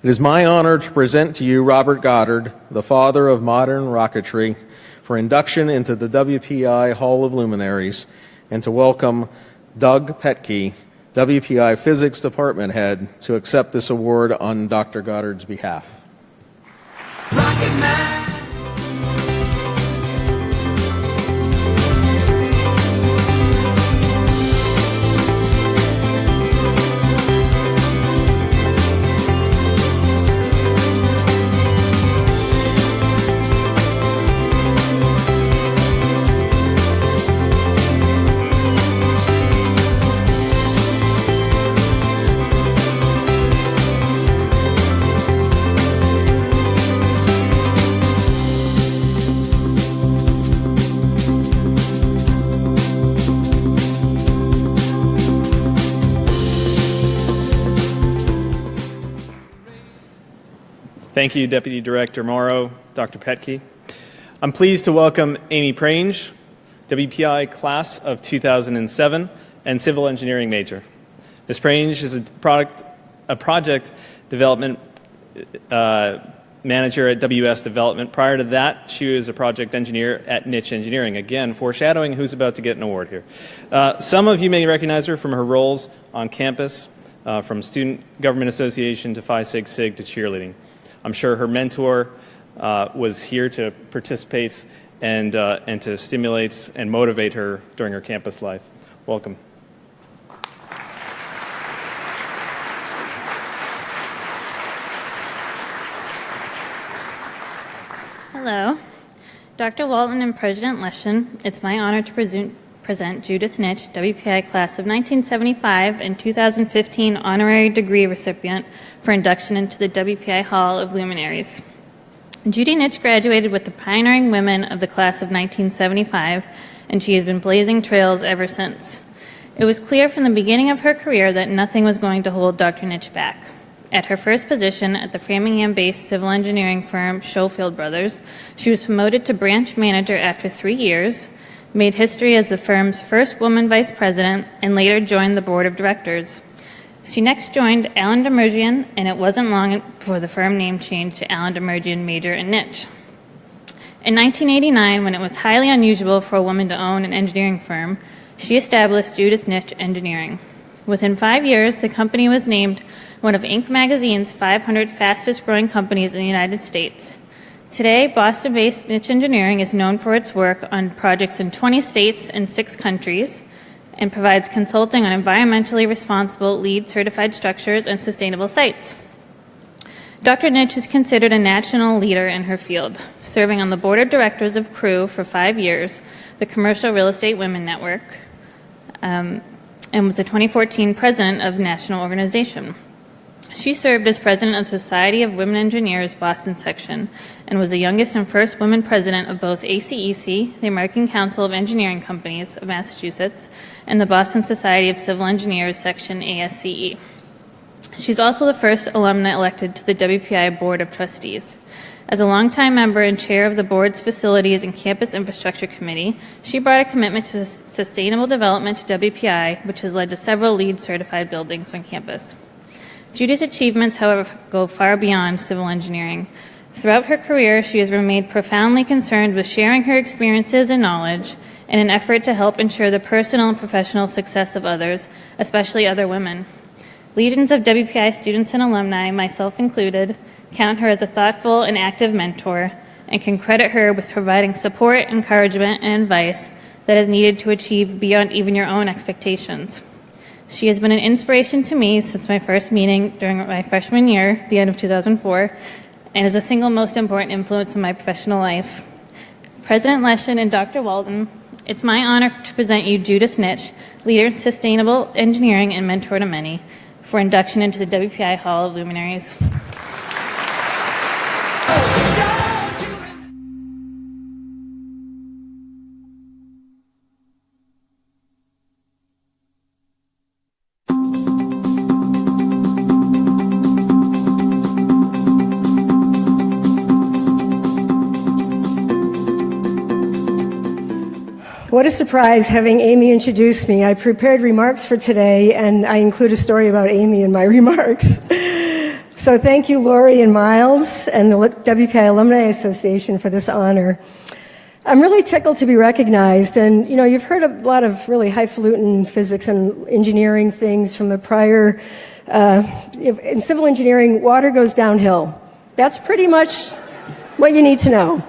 it is my honor to present to you Robert Goddard, the father of modern rocketry, for induction into the WPI Hall of Luminaries, and to welcome Doug Petke, WPI Physics Department Head, to accept this award on Dr. Goddard's behalf. Rocket Man. Thank you, Deputy Director Morrow, Dr. Petke. I'm pleased to welcome Amy Prange, WPI class of 2007 and civil engineering major. Ms. Prange is a project development manager at WS Development. Prior to that, she was a project engineer at Niche Engineering. Again, foreshadowing who's about to get an award here. Some of you may recognize her from her roles on campus, from Student Government Association to Phi Sig Sig to cheerleading. I'm sure her mentor was here to participate and to stimulate and motivate her during her campus life. Welcome. Hello. Dr. Walton and President Leshin, it's my honor to present Judith Nitsch, WPI Class of 1975 and 2015 Honorary Degree Recipient for induction into the WPI Hall of Luminaries. Judy Nitsch graduated with the pioneering women of the Class of 1975, and she has been blazing trails ever since. It was clear from the beginning of her career that nothing was going to hold Dr. Nitsch back. At her first position at the Framingham-based civil engineering firm Schofield Brothers, she was promoted to branch manager after 3 years, made history as the firm's first woman vice president, and later joined the board of directors. She next joined Allen Demerjian, and it wasn't long before the firm name changed to Allen Demerjian Major and Nitsch. In 1989, when it was highly unusual for a woman to own an engineering firm, she established Judith Nitsch Engineering. Within 5 years, the company was named one of Inc. magazine's 500 fastest growing companies in the United States. Today, Boston-based Nitsch Engineering is known for its work on projects in 20 states and 6 countries and provides consulting on environmentally responsible LEED certified structures and sustainable sites. Dr. Nitsch is considered a national leader in her field, serving on the board of directors of CREW for 5 years, the Commercial Real Estate Women Network, and was the 2014 president of the national organization. She served as president of the Society of Women Engineers Boston section and was the youngest and first woman president of both ACEC, the American Council of Engineering Companies of Massachusetts, and the Boston Society of Civil Engineers section ASCE. She's also the first alumna elected to the WPI Board of Trustees. As a longtime member and chair of the board's Facilities and Campus Infrastructure Committee, she brought a commitment to sustainable development to WPI, which has led to several LEED certified buildings on campus. Judy's achievements, however, go far beyond civil engineering. Throughout her career, she has remained profoundly concerned with sharing her experiences and knowledge in an effort to help ensure the personal and professional success of others, especially other women. Legions of WPI students and alumni, myself included, count her as a thoughtful and active mentor and can credit her with providing support, encouragement, and advice that is needed to achieve beyond even your own expectations. She has been an inspiration to me since my first meeting during my freshman year, the end of 2004, and is the single most important influence in my professional life. President Leshin and Dr. Walton, it's my honor to present you Judith Nitsch, leader in sustainable engineering and mentor to many, for induction into the WPI Hall of Luminaries. What a surprise having Amy introduce me. I prepared remarks for today, and I include a story about Amy in my remarks. So thank you, Lori and Miles, and the WPI Alumni Association for this honor. I'm really tickled to be recognized, and you've heard a lot of really highfalutin physics and engineering things from the prior. In civil engineering, water goes downhill. That's pretty much what you need to know.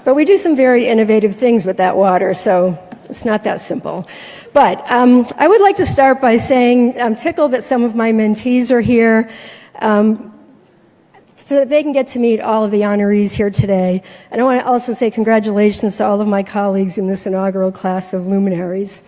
But we do some very innovative things with that water, so it's not that simple. But I would like to start by saying I'm tickled that some of my mentees are here so that they can get to meet all of the honorees here today. And I want to also say congratulations to all of my colleagues in this inaugural class of luminaries.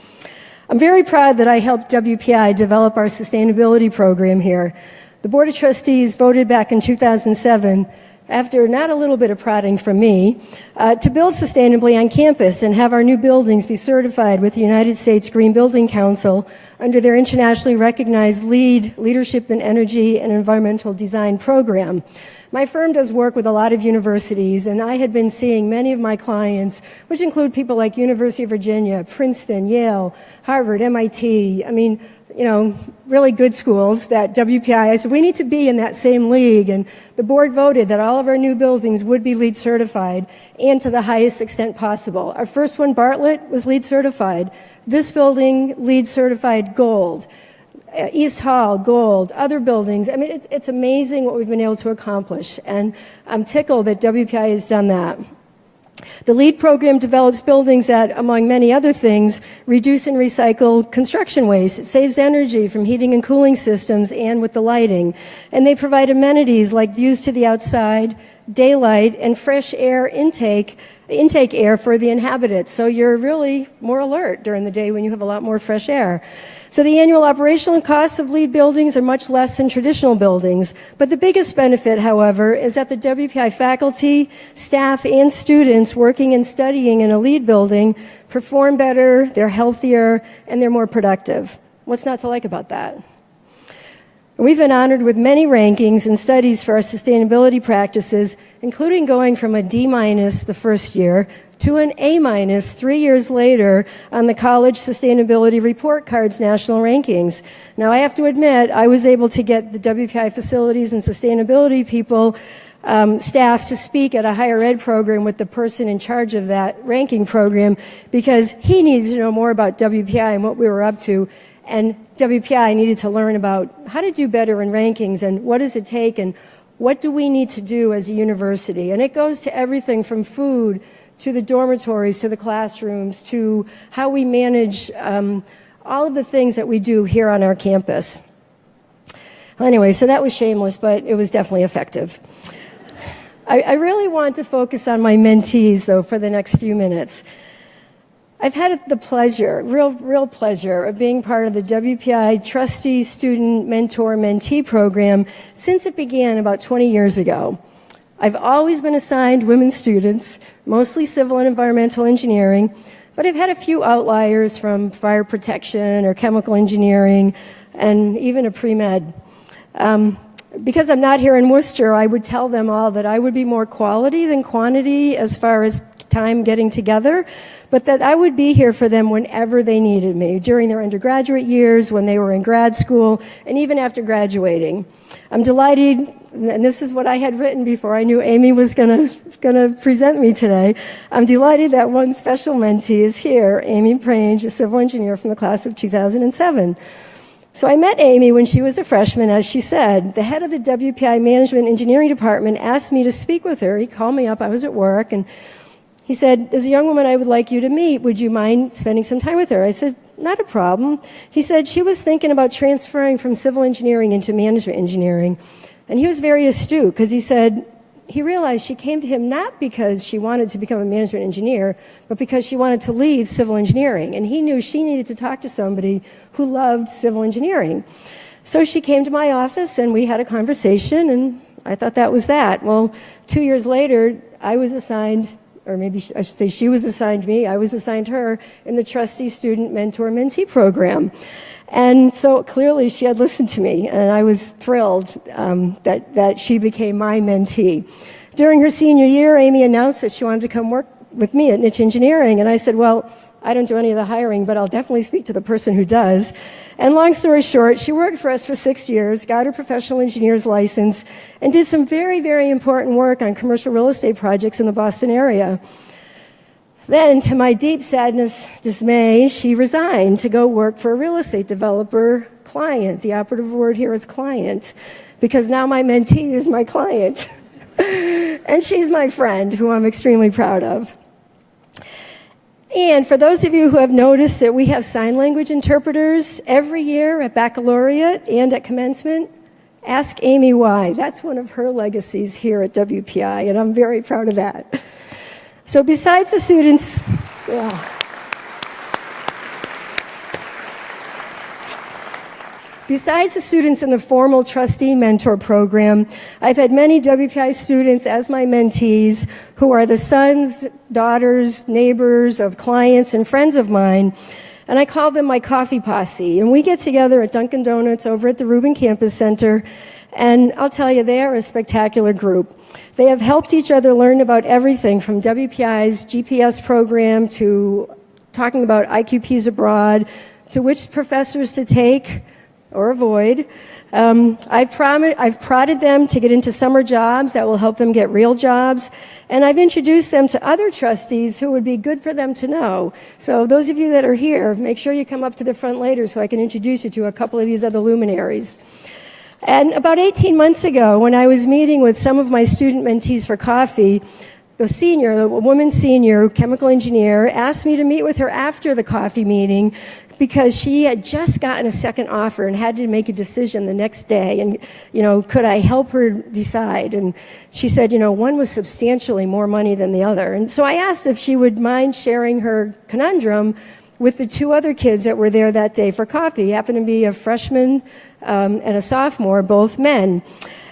I'm very proud that I helped WPI develop our sustainability program here. The Board of Trustees voted back in 2007 after not a little bit of prodding from me, to build sustainably on campus and have our new buildings be certified with the United States Green Building Council under their internationally recognized LEED, Leadership in Energy and Environmental Design program. My firm does work with a lot of universities, and I had been seeing many of my clients, which include people like University of Virginia, Princeton, Yale, Harvard, MIT, really good schools that WPI, I said, we need to be in that same league. And the board voted that all of our new buildings would be LEED certified and to the highest extent possible. Our first one, Bartlett, was LEED certified. This building, LEED certified gold. East Hall, Gold, other buildings. I mean, it's amazing what we've been able to accomplish, and I'm tickled that WPI has done that. The LEED program develops buildings that, among many other things, reduce and recycle construction waste. It saves energy from heating and cooling systems and with the lighting. And they provide amenities like views to the outside, daylight, and fresh air intake air for the inhabitants. So you're really more alert during the day when you have a lot more fresh air. So the annual operational costs of LEED buildings are much less than traditional buildings. But the biggest benefit, however, is that the WPI faculty, staff, and students working and studying in a LEED building perform better, they're healthier, and they're more productive. What's not to like about that? We've been honored with many rankings and studies for our sustainability practices, including going from a D- the first year to an A- 3 years later on the College Sustainability Report Card's national rankings. Now, I have to admit, I was able to get the WPI facilities and sustainability people, staff, to speak at a higher ed program with the person in charge of that ranking program because he needed to know more about WPI and what we were up to. And WPI needed to learn about how to do better in rankings and what does it take and what do we need to do as a university. And it goes to everything from food to the dormitories to the classrooms to how we manage all of the things that we do here on our campus. Anyway, so that was shameless, but it was definitely effective. I really want to focus on my mentees, though, for the next few minutes. I've had the pleasure, real pleasure, of being part of the WPI Trustee Student Mentor Mentee program since it began about 20 years ago. I've always been assigned women students, mostly civil and environmental engineering, but I've had a few outliers from fire protection or chemical engineering and even a pre-med. Because I'm not here in Worcester, I would tell them all that I would be more quality than quantity as far as time getting together, but that I would be here for them whenever they needed me, during their undergraduate years, when they were in grad school, and even after graduating. I'm delighted, and this is what I had written before I knew Amy was gonna present me today. I'm delighted that one special mentee is here, Amy Prange, a civil engineer from the class of 2007. So I met Amy when she was a freshman, as she said. The head of the WPI Management Engineering Department asked me to speak with her. He called me up, I was at work, and he said, "There's a young woman I would like you to meet. Would you mind spending some time with her?" I said, "Not a problem." He said she was thinking about transferring from civil engineering into management engineering. And he was very astute because he said he realized she came to him not because she wanted to become a management engineer, but because she wanted to leave civil engineering. And he knew she needed to talk to somebody who loved civil engineering. So she came to my office and we had a conversation, and I thought that was that. Well, 2 years later, I was assigned, or maybe I should say she was assigned me, I was assigned her in the Trustee Student Mentor Mentee program. And so clearly she had listened to me, and I was thrilled that she became my mentee. During her senior year, Amy announced that she wanted to come work with me at Niche Engineering, and I said, well, I don't do any of the hiring, but I'll definitely speak to the person who does. And long story short, she worked for us for 6 years, got her professional engineer's license, and did some very, very important work on commercial real estate projects in the Boston area. Then, to my deep sadness, dismay, she resigned to go work for a real estate developer client. The operative word here is client, because now my mentee is my client. And she's my friend, who I'm extremely proud of. And for those of you who have noticed that we have sign language interpreters every year at baccalaureate and at commencement, ask Amy why. That's one of her legacies here at WPI, and I'm very proud of that. So besides the students, Besides the students in the formal trustee mentor program, I've had many WPI students as my mentees who are the sons, daughters, neighbors of clients and friends of mine, and I call them my coffee posse. And we get together at Dunkin' Donuts over at the Rubin Campus Center, and I'll tell you, they are a spectacular group. They have helped each other learn about everything from WPI's GPS program to talking about IQPs abroad, to which professors to take, or avoid. I've prodded them to get into summer jobs that will help them get real jobs, and I've introduced them to other trustees who would be good for them to know. So those of you that are here, make sure you come up to the front later so I can introduce you to a couple of these other luminaries. And about 18 months ago, when I was meeting with some of my student mentees for coffee, the woman senior, chemical engineer, asked me to meet with her after the coffee meeting because she had just gotten a second offer and had to make a decision the next day. And, could I help her decide? And she said, one was substantially more money than the other. And so I asked if she would mind sharing her conundrum with the two other kids that were there that day for coffee. He happened to be a freshman and a sophomore, both men.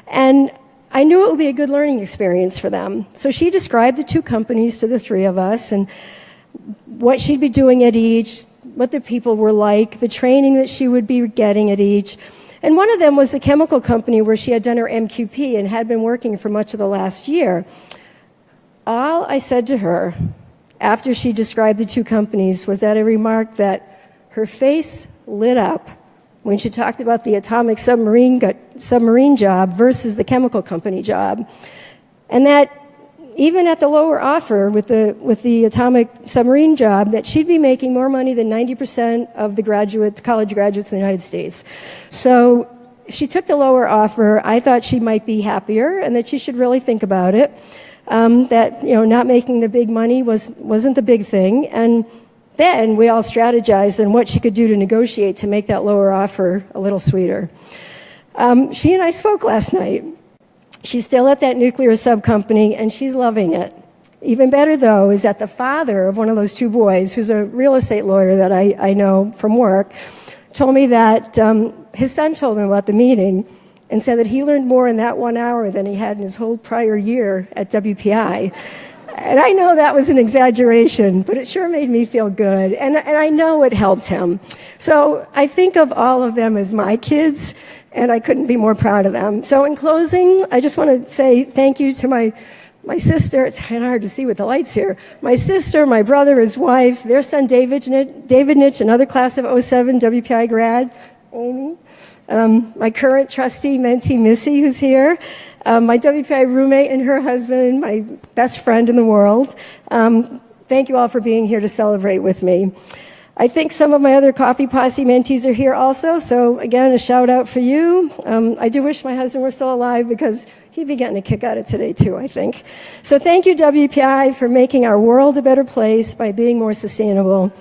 And I knew it would be a good learning experience for them. So she described the two companies to the three of us and what she'd be doing at each, what the people were like, the training that she would be getting at each. And one of them was the chemical company where she had done her MQP and had been working for much of the last year. All I said to her after she described the two companies was that I remarked that her face lit up when she talked about the atomic submarine job versus the chemical company job, and that even at the lower offer with the atomic submarine job, that she'd be making more money than 90% of the college graduates in the United States. So if she took the lower offer, I thought she might be happier and that she should really think about it. That not making the big money wasn't the big thing, and then we all strategized on what she could do to negotiate to make that lower offer a little sweeter. She and I spoke last night. She's still at that nuclear sub company, and she's loving it. Even better, though, is that the father of one of those two boys, who's a real estate lawyer that I know from work, told me that his son told him about the meeting and said that he learned more in that 1 hour than he had in his whole prior year at WPI. And I know that was an exaggeration, but it sure made me feel good. And I know it helped him. So I think of all of them as my kids, and I couldn't be more proud of them. So in closing, I just want to say thank you to my sister. It's kind of hard to see with the lights here. My sister, my brother, his wife, their son David Nitch, another class of 07 WPI grad, Amy. My current trustee, mentee, Missy, who's here. My WPI roommate and her husband, my best friend in the world. Thank you all for being here to celebrate with me. I think some of my other Coffee Posse mentees are here also, so again, a shout out for you. I do wish my husband were still alive because he'd be getting a kick out of today too, I think. So thank you, WPI, for making our world a better place by being more sustainable,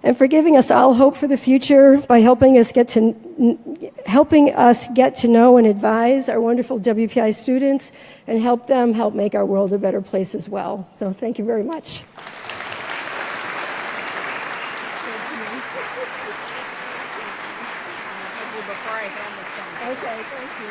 and for giving us all hope for the future by helping us get to know and advise our wonderful WPI students and help make our world a better place as well. So thank you very much. Okay, thank you.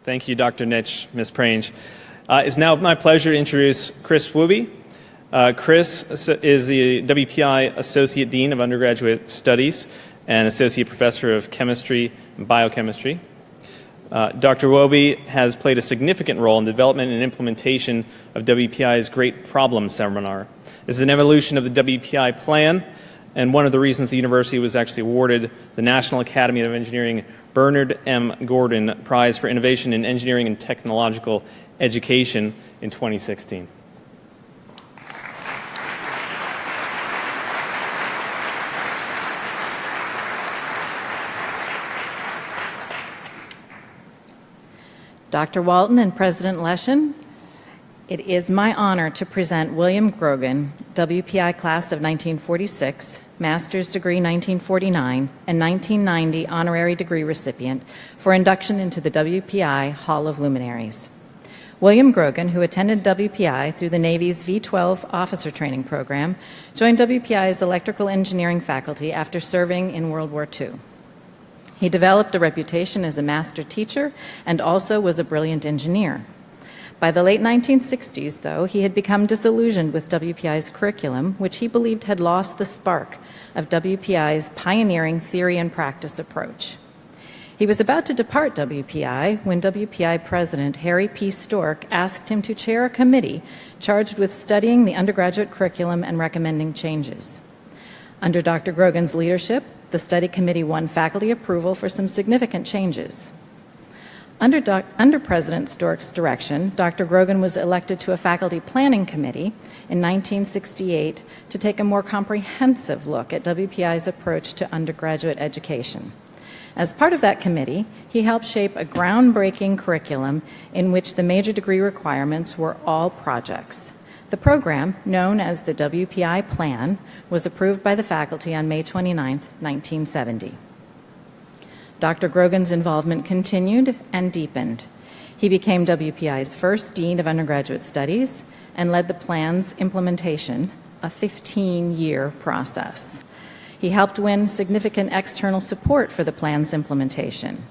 Thank you, Dr. Nitch, Ms. Prange. It's now my pleasure to introduce Chris Wooby. Chris is the WPI Associate Dean of Undergraduate Studies and Associate Professor of Chemistry and Biochemistry. Dr. Wooby has played a significant role in the development and implementation of WPI's Great Problem Seminar. This is an evolution of the WPI plan, and one of the reasons the university was actually awarded the National Academy of Engineering Bernard M. Gordon Prize for Innovation in Engineering and Technological Education in 2016. Dr. Walton and President Leshin, it is my honor to present William Grogan, WPI class of 1946, master's degree 1949, and 1990 honorary degree recipient for induction into the WPI Hall of Luminaries. William Grogan, who attended WPI through the Navy's V-12 officer training program, joined WPI's electrical engineering faculty after serving in World War II. He developed a reputation as a master teacher and also was a brilliant engineer. By the late 1960s, though, he had become disillusioned with WPI's curriculum, which he believed had lost the spark of WPI's pioneering theory and practice approach. He was about to depart WPI when WPI President Harry P. Stork asked him to chair a committee charged with studying the undergraduate curriculum and recommending changes. Under Dr. Grogan's leadership, the study committee won faculty approval for some significant changes. Under President Stork's direction, Dr. Grogan was elected to a faculty planning committee in 1968 to take a more comprehensive look at WPI's approach to undergraduate education. As part of that committee, he helped shape a groundbreaking curriculum in which the major degree requirements were all projects. The program, known as the WPI Plan, was approved by the faculty on May 29, 1970. Dr. Grogan's involvement continued and deepened. He became WPI's first Dean of Undergraduate Studies and led the plan's implementation, a 15-year process. He helped win significant external support for the plan's implementation.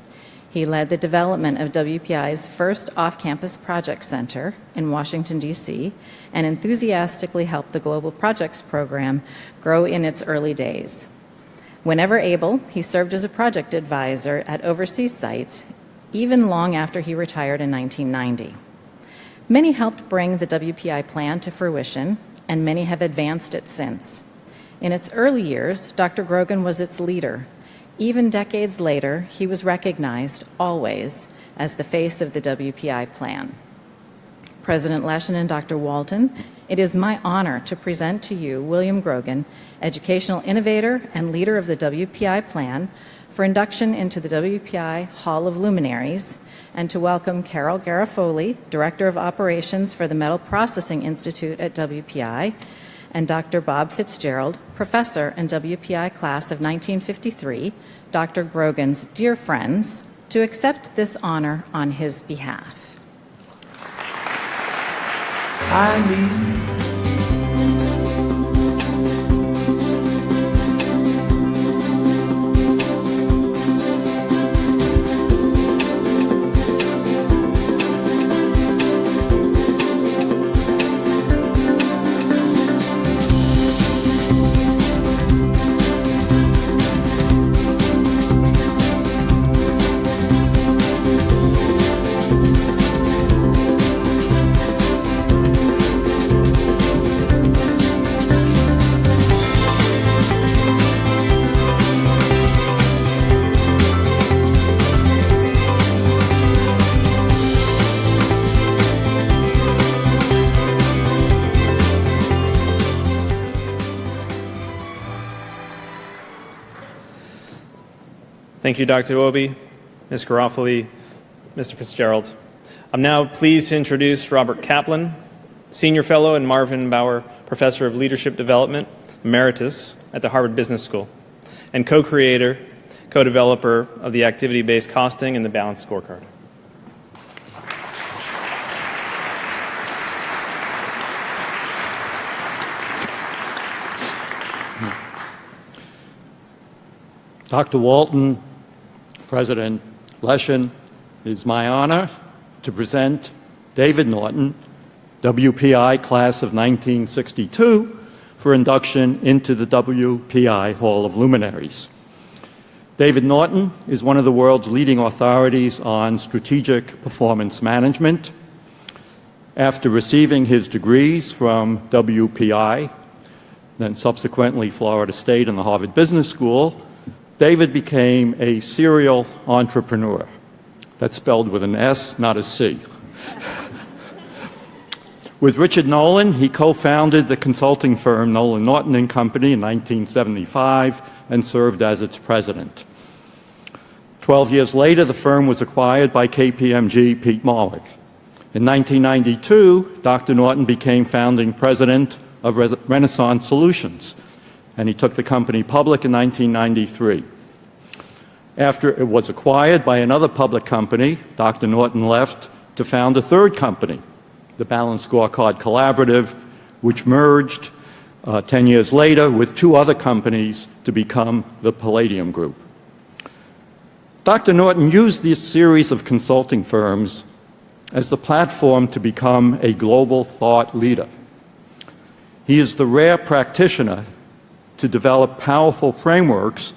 He led the development of WPI's first off-campus project center in Washington, D.C., and enthusiastically helped the Global Projects Program grow in its early days. Whenever able, he served as a project advisor at overseas sites, even long after he retired in 1990. Many helped bring the WPI plan to fruition, and many have advanced it since. In its early years, Dr. Grogan was its leader. Even decades later, he was recognized, always, as the face of the WPI plan. President Leshin and Dr. Walton, it is my honor to present to you William Grogan, educational innovator and leader of the WPI plan, for induction into the WPI Hall of Luminaries, and to welcome Carol Garofoli, Director of Operations for the Metal Processing Institute at WPI, and Dr. Bob Fitzgerald, Professor and WPI Class of 1953, Dr. Grogan's dear friends, to accept this honor on his behalf. I need Thank you, Dr. Obi, Ms. Garofoli, Mr. Fitzgerald. I'm now pleased to introduce Robert Kaplan, Senior Fellow and Marvin Bauer Professor of Leadership Development, Emeritus at the Harvard Business School, and co-creator, co-developer of the activity-based costing and the balanced scorecard. Dr. Walton, President Leshin, it is my honor to present David Norton, WPI Class of 1962, for induction into the WPI Hall of Luminaries. David Norton is one of the world's leading authorities on strategic performance management. After receiving his degrees from WPI, then subsequently Florida State and the Harvard Business School, David became a serial entrepreneur. That's spelled with an S, not a C. With Richard Nolan, he co-founded the consulting firm Nolan Norton & Company in 1975 and served as its president. 12 years later, the firm was acquired by KPMG Pete Marwick. In 1992, Dr. Norton became founding president of Renaissance Solutions, and he took the company public in 1993. After it was acquired by another public company, Dr. Norton left to found a third company, the Balanced Scorecard Collaborative, which merged 10 years later with two other companies to become the Palladium Group. Dr. Norton used this series of consulting firms as the platform to become a global thought leader. He is the rare practitioner to develop powerful frameworks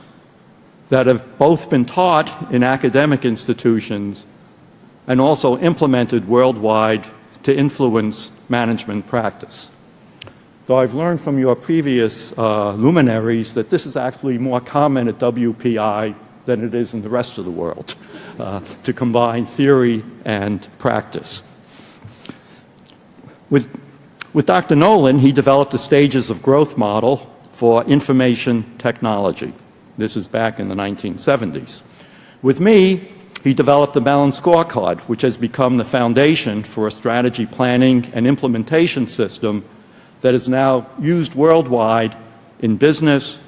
that have both been taught in academic institutions and also implemented worldwide to influence management practice. Though I've learned from your previous luminaries that this is actually more common at WPI than it is in the rest of the world, to combine theory and practice. With Dr. Nolan, he developed the stages of growth model for information technology. This is back in the 1970s. With me, he developed the balanced scorecard, which has become the foundation for a strategy planning and implementation system that is now used worldwide in business,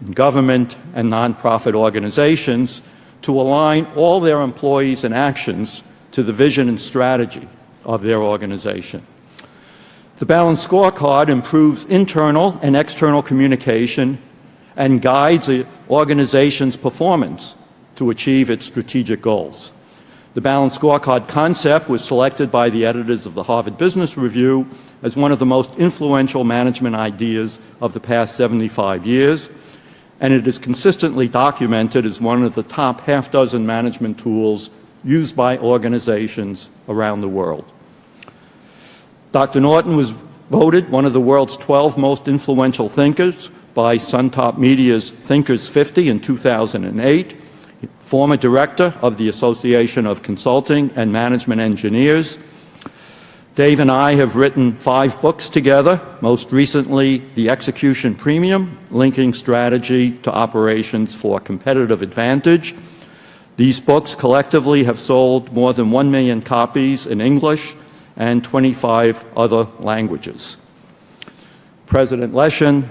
in government, and nonprofit organizations to align all their employees and actions to the vision and strategy of their organization. The balanced scorecard improves internal and external communication and guides the organization's performance to achieve its strategic goals. The balanced scorecard concept was selected by the editors of the Harvard Business Review as one of the most influential management ideas of the past 75 years, and it is consistently documented as one of the top half-dozen management tools used by organizations around the world. Dr. Norton was voted one of the world's 12 most influential thinkers by Suntop Media's Thinkers 50 in 2008, former director of the Association of Consulting and Management Engineers. Dave and I have written 5 books together, most recently The Execution Premium, Linking Strategy to Operations for Competitive Advantage. These books collectively have sold more than 1 million copies in English and 25 other languages. President Leshin,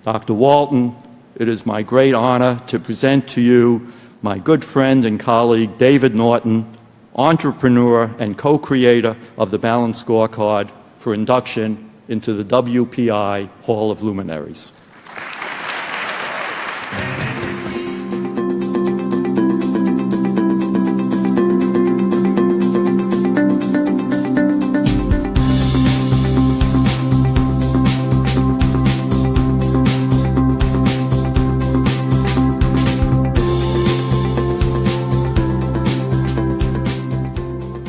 Dr. Walton, it is my great honor to present to you my good friend and colleague David Norton, entrepreneur and co-creator of the Balanced Scorecard for induction into the WPI Hall of Luminaries.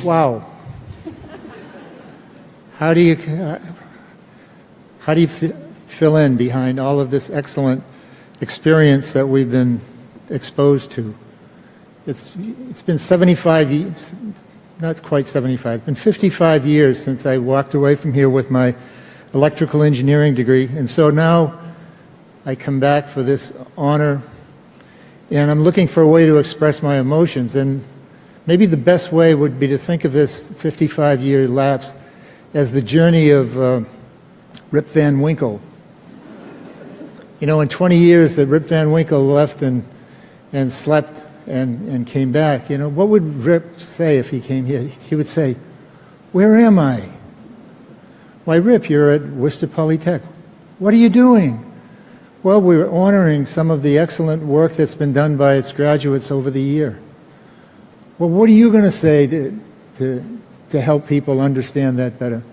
Wow. How do you fill in behind all of this excellent experience that we've been exposed to? It's been 75 years, not quite 75, it's been 55 years since I walked away from here with my electrical engineering degree, and so now I come back for this honor, and I'm looking for a way to express my emotions. And maybe the best way would be to think of this 55-year lapse as the journey of Rip Van Winkle. You know, in 20 years that Rip Van Winkle left and slept and came back, you know, what would Rip say if he came here? He would say, "Where am I?" "Why, Rip, you're at Worcester Polytech." "What are you doing?" "Well, we're honoring some of the excellent work that's been done by its graduates over the year." Well, what are you going to say to help people understand that better?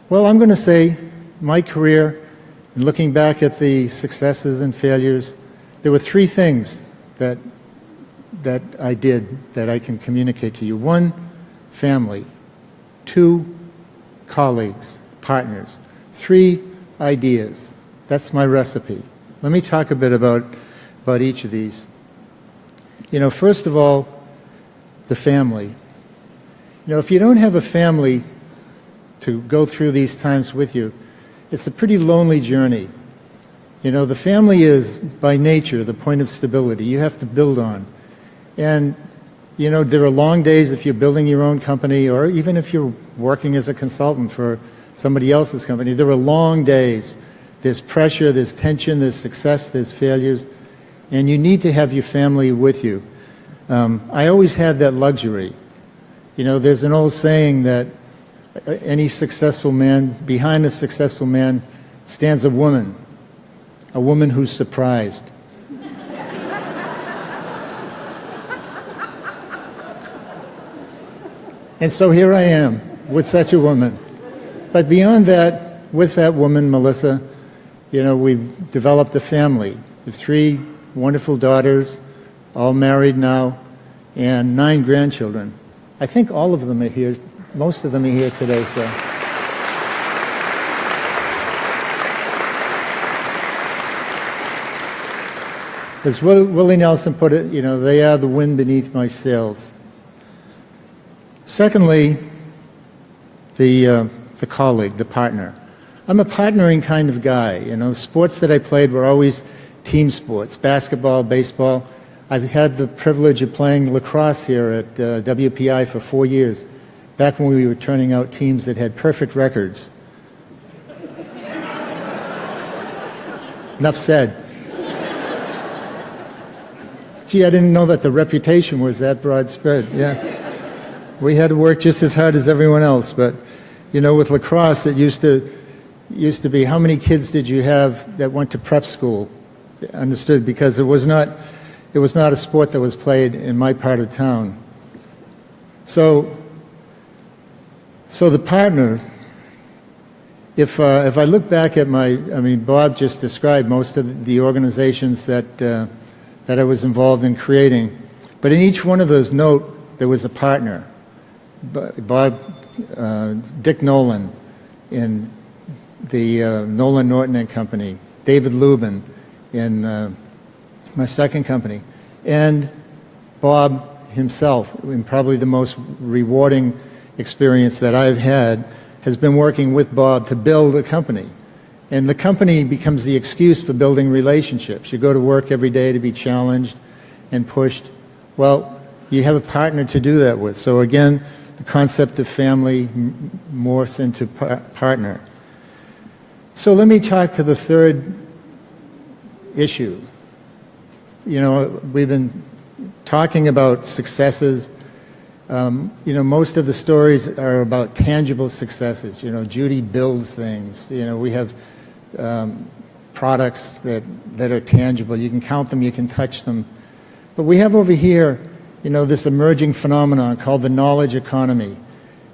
Well, I'm going to say my career, and looking back at the successes and failures, there were 3 things that I did that I can communicate to you. 1, family. 2, colleagues, partners. 3, ideas. That's my recipe. Let me talk a bit about each of these. You know, first of all, the family. You know, if you don't have a family to go through these times with you, it's a pretty lonely journey. You know, the family is, by nature, the point of stability you have to build on. And, you know, there are long days if you're building your own company, or even if you're working as a consultant for somebody else's company. There are long days. There's pressure, there's tension, there's success, there's failures, and you need to have your family with you. I always had that luxury. You know, there's an old saying that any successful man, behind a successful man stands a woman who's surprised. And so here I am with such a woman. But beyond that, with that woman, Melissa, you know, we've developed a family. We have 3 wonderful daughters, all married now, and 9 grandchildren. I think all of them are here, most of them are here today, so. As Willie Nelson put it, you know, they are the wind beneath my sails. Secondly, the colleague, the partner. I'm a partnering kind of guy. You know, sports that I played were always team sports, basketball, baseball. I've had the privilege of playing lacrosse here at WPI for 4 years, back when we were turning out teams that had perfect records. Enough said. Gee, I didn't know that the reputation was that broad spread. Yeah. We had to work just as hard as everyone else, but you know, with lacrosse, it used to be how many kids did you have that went to prep school? Understood, because it was not a sport that was played in my part of town. So the partners, if I look back at Bob just described most of the organizations that I was involved in creating, but in each one of those, note there was a partner. Bob, Dick Nolan in the Nolan Norton and Company, David Lubin in my second company, and Bob himself, and probably the most rewarding experience that I've had has been working with Bob to build a company. And the company becomes the excuse for building relationships. You go to work every day to be challenged and pushed. Well, you have a partner to do that with. So again, the concept of family morphs into partner. So let me talk to the third issue. You know, we've been talking about successes. You know, most of the stories are about tangible successes. You know, Judy builds things. You know, we have products that are tangible. You can count them, you can touch them. But we have over here, you know, this emerging phenomenon called the knowledge economy.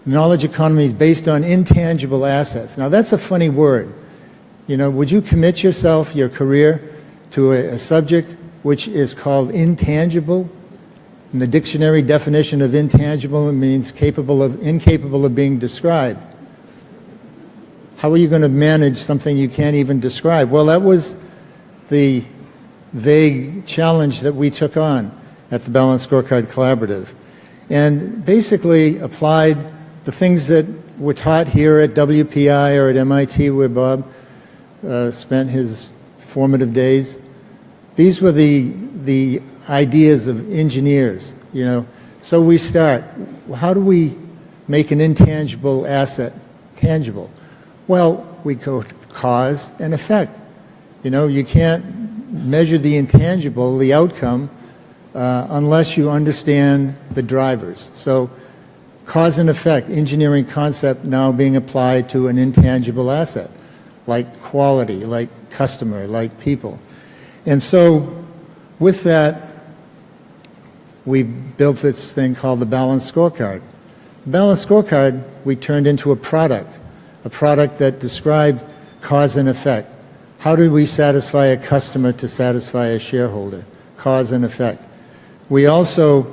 The knowledge economy is based on intangible assets. Now, that's a funny word. You know, would you commit yourself, your career, to a subject which is called intangible? And the dictionary definition of intangible means incapable of being described. How are you going to manage something you can't even describe? Well, that was the vague challenge that we took on at the Balanced Scorecard Collaborative, and basically applied the things that were taught here at WPI or at MIT, where Bob spent his formative days. These were the ideas of engineers, you know. So we start, how do we make an intangible asset tangible? Well, we go to cause and effect. You know, you can't measure the intangible, the outcome, unless you understand the drivers. So cause and effect, engineering concept now being applied to an intangible asset, like quality, like customer, like people. And so with that, we built this thing called the Balanced Scorecard. The Balanced Scorecard we turned into a product that described cause and effect. How do we satisfy a customer to satisfy a shareholder? Cause and effect. We also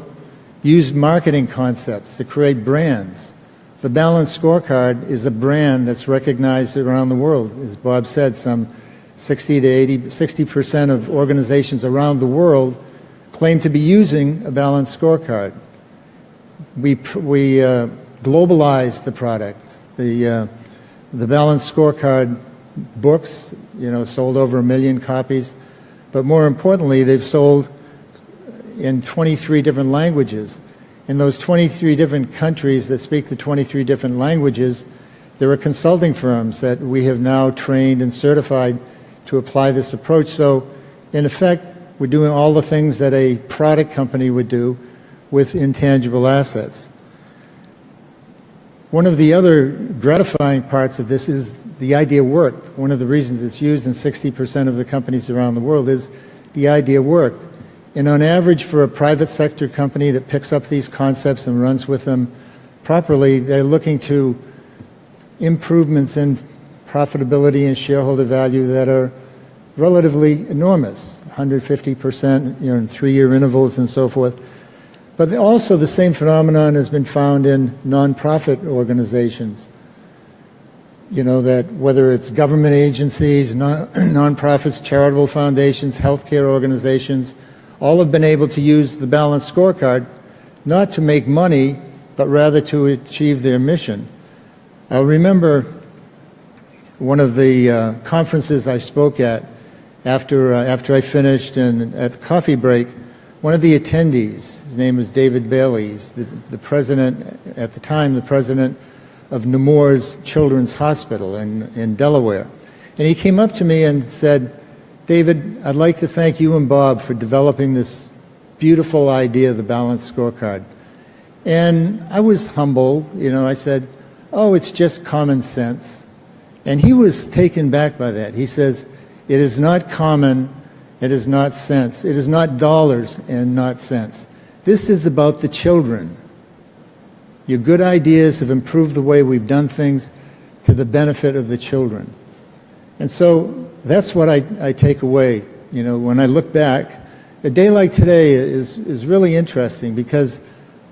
use marketing concepts to create brands. The Balanced Scorecard is a brand that's recognized around the world. As Bob said, some 60% of organizations around the world claim to be using a Balanced Scorecard. We globalized the product. The Balanced Scorecard books, you know, sold over 1 million copies, but more importantly, they've sold in 23 different languages. In those 23 different countries that speak the 23 different languages, there are consulting firms that we have now trained and certified to apply this approach. So, in effect, we're doing all the things that a product company would do with intangible assets. One of the other gratifying parts of this is the idea worked. One of the reasons it's used in 60% of the companies around the world is the idea worked. And on average, for a private sector company that picks up these concepts and runs with them, properly, they're looking to improvements in profitability and shareholder value that are relatively enormous, 150%, in 3-year intervals and so forth. But also the same phenomenon has been found in nonprofit organizations. That whether it's government agencies, nonprofits, charitable foundations, healthcare organizations, all have been able to use the balanced scorecard not to make money, but rather to achieve their mission. I remember one of the conferences I spoke at after I finished, and at the coffee break, one of the attendees, his name was David Bailey, he's the president, at the time, the president of Nemours Children's Hospital in Delaware. And he came up to me and said, "David, I'd like to thank you and Bob for developing this beautiful idea of the balanced scorecard." And I was humble, I said, "Oh, it's just common sense." And he was taken back by that. He says, "It is not common, it is not sense, it is not dollars and not cents. This is about the children. Your good ideas have improved the way we've done things to the benefit of the children." And so that's what I take away. When I look back, a day like today is really interesting because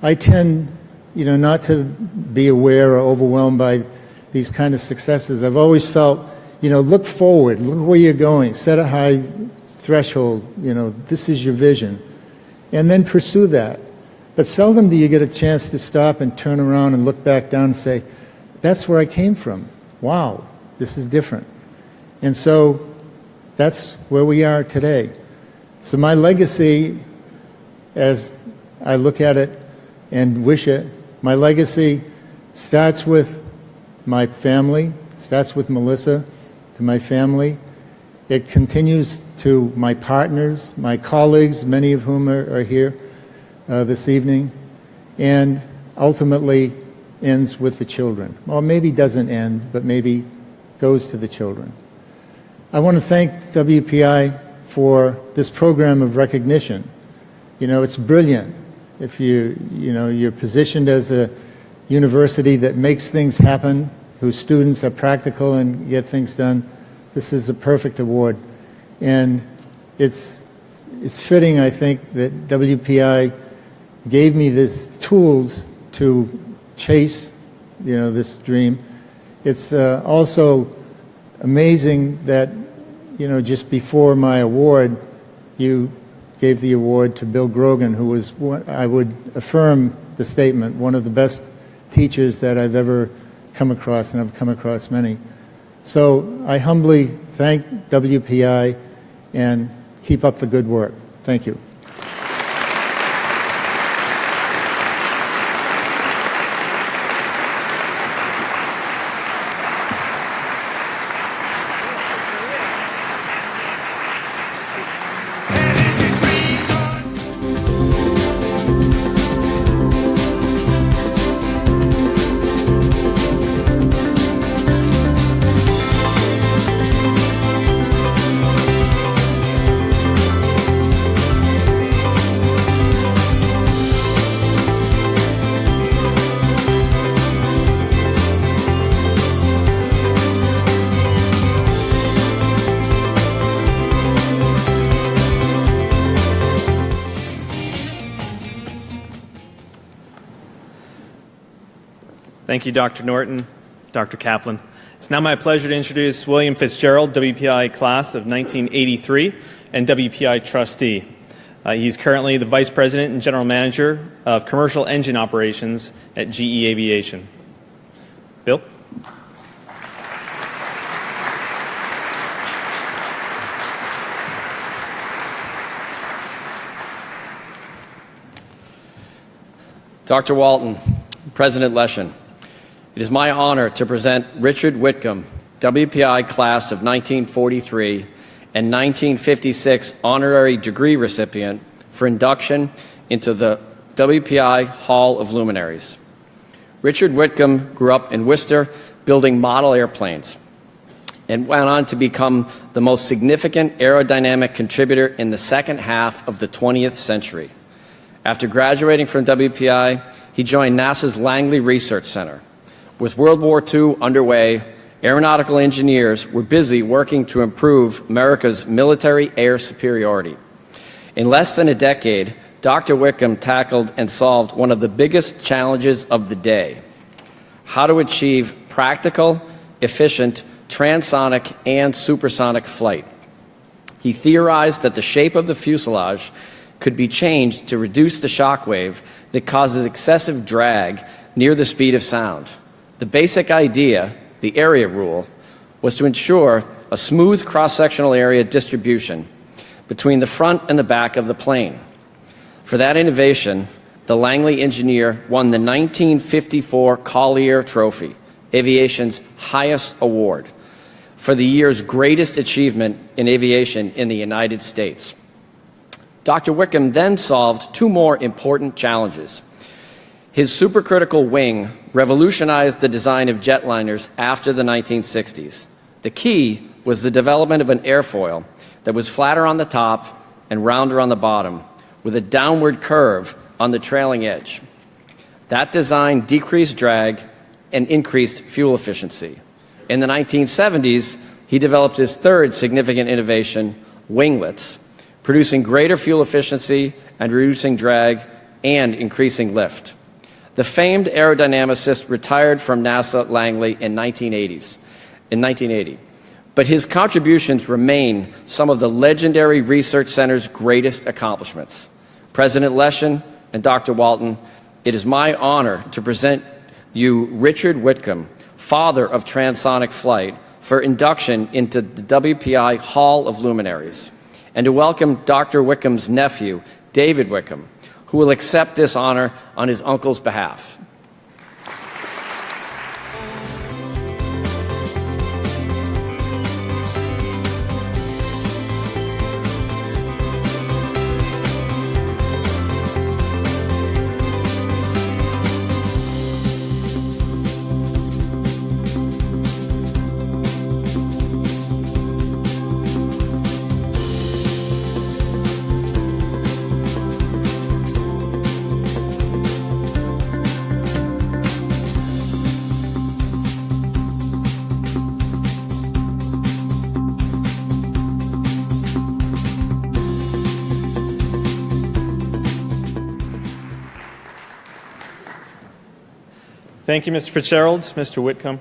I tend, not to be aware or overwhelmed by these kind of successes. I've always felt, look forward, look where you're going, set a high threshold, this is your vision, and then pursue that. But seldom do you get a chance to stop and turn around and look back down and say, that's where I came from. Wow, this is different. And so that's where we are today. So my legacy, as I look at it and wish it, my legacy starts with my family, starts with Melissa, to my family. It continues to my partners, my colleagues, many of whom are here this evening, and ultimately ends with the children. Well, maybe doesn't end, but maybe goes to the children. I want to thank WPI for this program of recognition. It's brilliant. If you're positioned as a university that makes things happen, whose students are practical and get things done, this is a perfect award. And it's fitting, I think, that WPI gave me these tools to chase, this dream. It's also amazing that, just before my award, you gave the award to Bill Grogan, who was, I would affirm the statement, one of the best teachers that I've ever come across, and I've come across many. So I humbly thank WPI and keep up the good work. Thank you. Thank you, Dr. Norton, Dr. Kaplan. It's now my pleasure to introduce William Fitzgerald, WPI class of 1983 and WPI trustee. He's currently the Vice President and General Manager of Commercial Engine Operations at GE Aviation. Bill? Dr. Walton, President Leshin, it is my honor to present Richard Whitcomb, WPI class of 1943 and 1956 honorary degree recipient for induction into the WPI Hall of Luminaries. Richard Whitcomb grew up in Worcester building model airplanes and went on to become the most significant aerodynamic contributor in the second half of the 20th century. After graduating from WPI, he joined NASA's Langley Research Center. With World War II underway, aeronautical engineers were busy working to improve America's military air superiority. In less than a decade, Dr. Wickham tackled and solved one of the biggest challenges of the day: how to achieve practical, efficient, transonic, and supersonic flight. He theorized that the shape of the fuselage could be changed to reduce the shock wave that causes excessive drag near the speed of sound. The basic idea, the area rule, was to ensure a smooth cross-sectional area distribution between the front and the back of the plane. For that innovation, the Langley engineer won the 1954 Collier Trophy, aviation's highest award, for the year's greatest achievement in aviation in the United States. Dr. Wickham then solved two more important challenges. His supercritical wing revolutionized the design of jetliners after the 1960s. The key was the development of an airfoil that was flatter on the top and rounder on the bottom, with a downward curve on the trailing edge. That design decreased drag and increased fuel efficiency. In the 1970s, he developed his third significant innovation, winglets, producing greater fuel efficiency and reducing drag and increasing lift. The famed aerodynamicist retired from NASA Langley in 1980, but his contributions remain some of the legendary research center's greatest accomplishments. President Leshin and Dr. Walton, it is my honor to present you Richard Whitcomb, father of transonic flight, for induction into the WPI Hall of Luminaries, and to welcome Dr. Wickham's nephew, David Wickham, who will accept this honor on his uncle's behalf. Thank you, Mr. Fitzgerald, Mr. Whitcomb.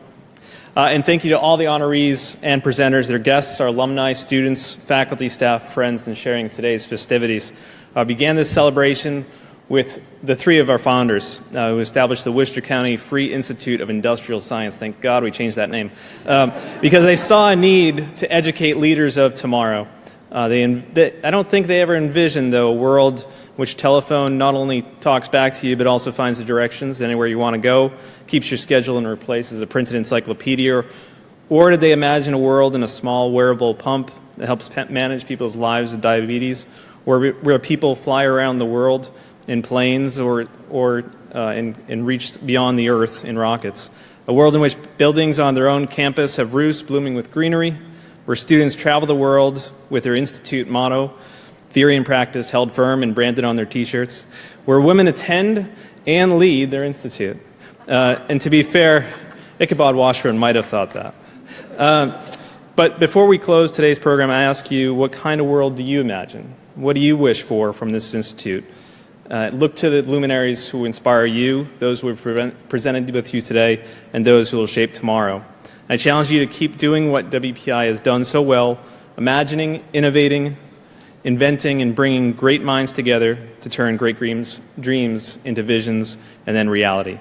And thank you to all the honorees and presenters, their guests, our alumni, students, faculty, staff, friends, in sharing today's festivities. Began this celebration with the three of our founders who established the Worcester County Free Institute of Industrial Science. Thank God we changed that name. Because they saw a need to educate leaders of tomorrow. I don't think they ever envisioned, though, a world in which telephone not only talks back to you, but also finds the directions anywhere you want to go, keeps your schedule and replaces a printed encyclopedia. Or did they imagine a world in a small wearable pump that helps manage people's lives with diabetes, where people fly around the world in planes or reach beyond the Earth in rockets? A world in which buildings on their own campus have roofs blooming with greenery, where students travel the world with their institute motto, theory and practice held firm and branded on their T-shirts, where women attend and lead their institute. And to be fair, ICHABOD WASHBURN might have thought that. But before we close today's program, I ask you, what kind of world do you imagine? What do you wish for from this institute? Look to the luminaries who inspire you, those who have presented with you today, and those who will shape tomorrow. I challenge you to keep doing what WPI has done so well, imagining, innovating, inventing, and bringing great minds together to turn great dreams into visions and then reality.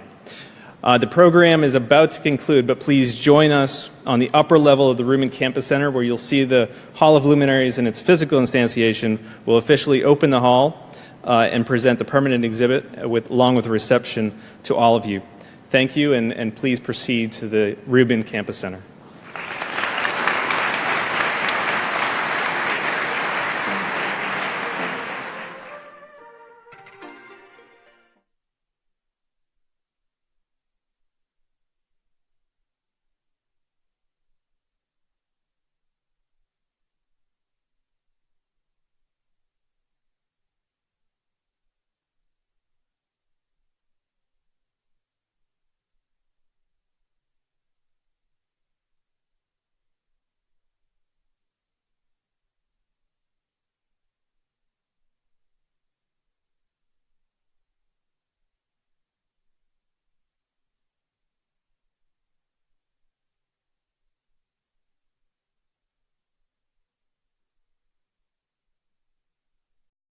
The program is about to conclude, but please join us on the upper level of the Rubin Campus Center, where you'll see the Hall of Luminaries and its physical instantiation. Will officially open the hall and present the permanent exhibit along with a reception to all of you. Thank you, and please proceed to the Rubin Campus Center.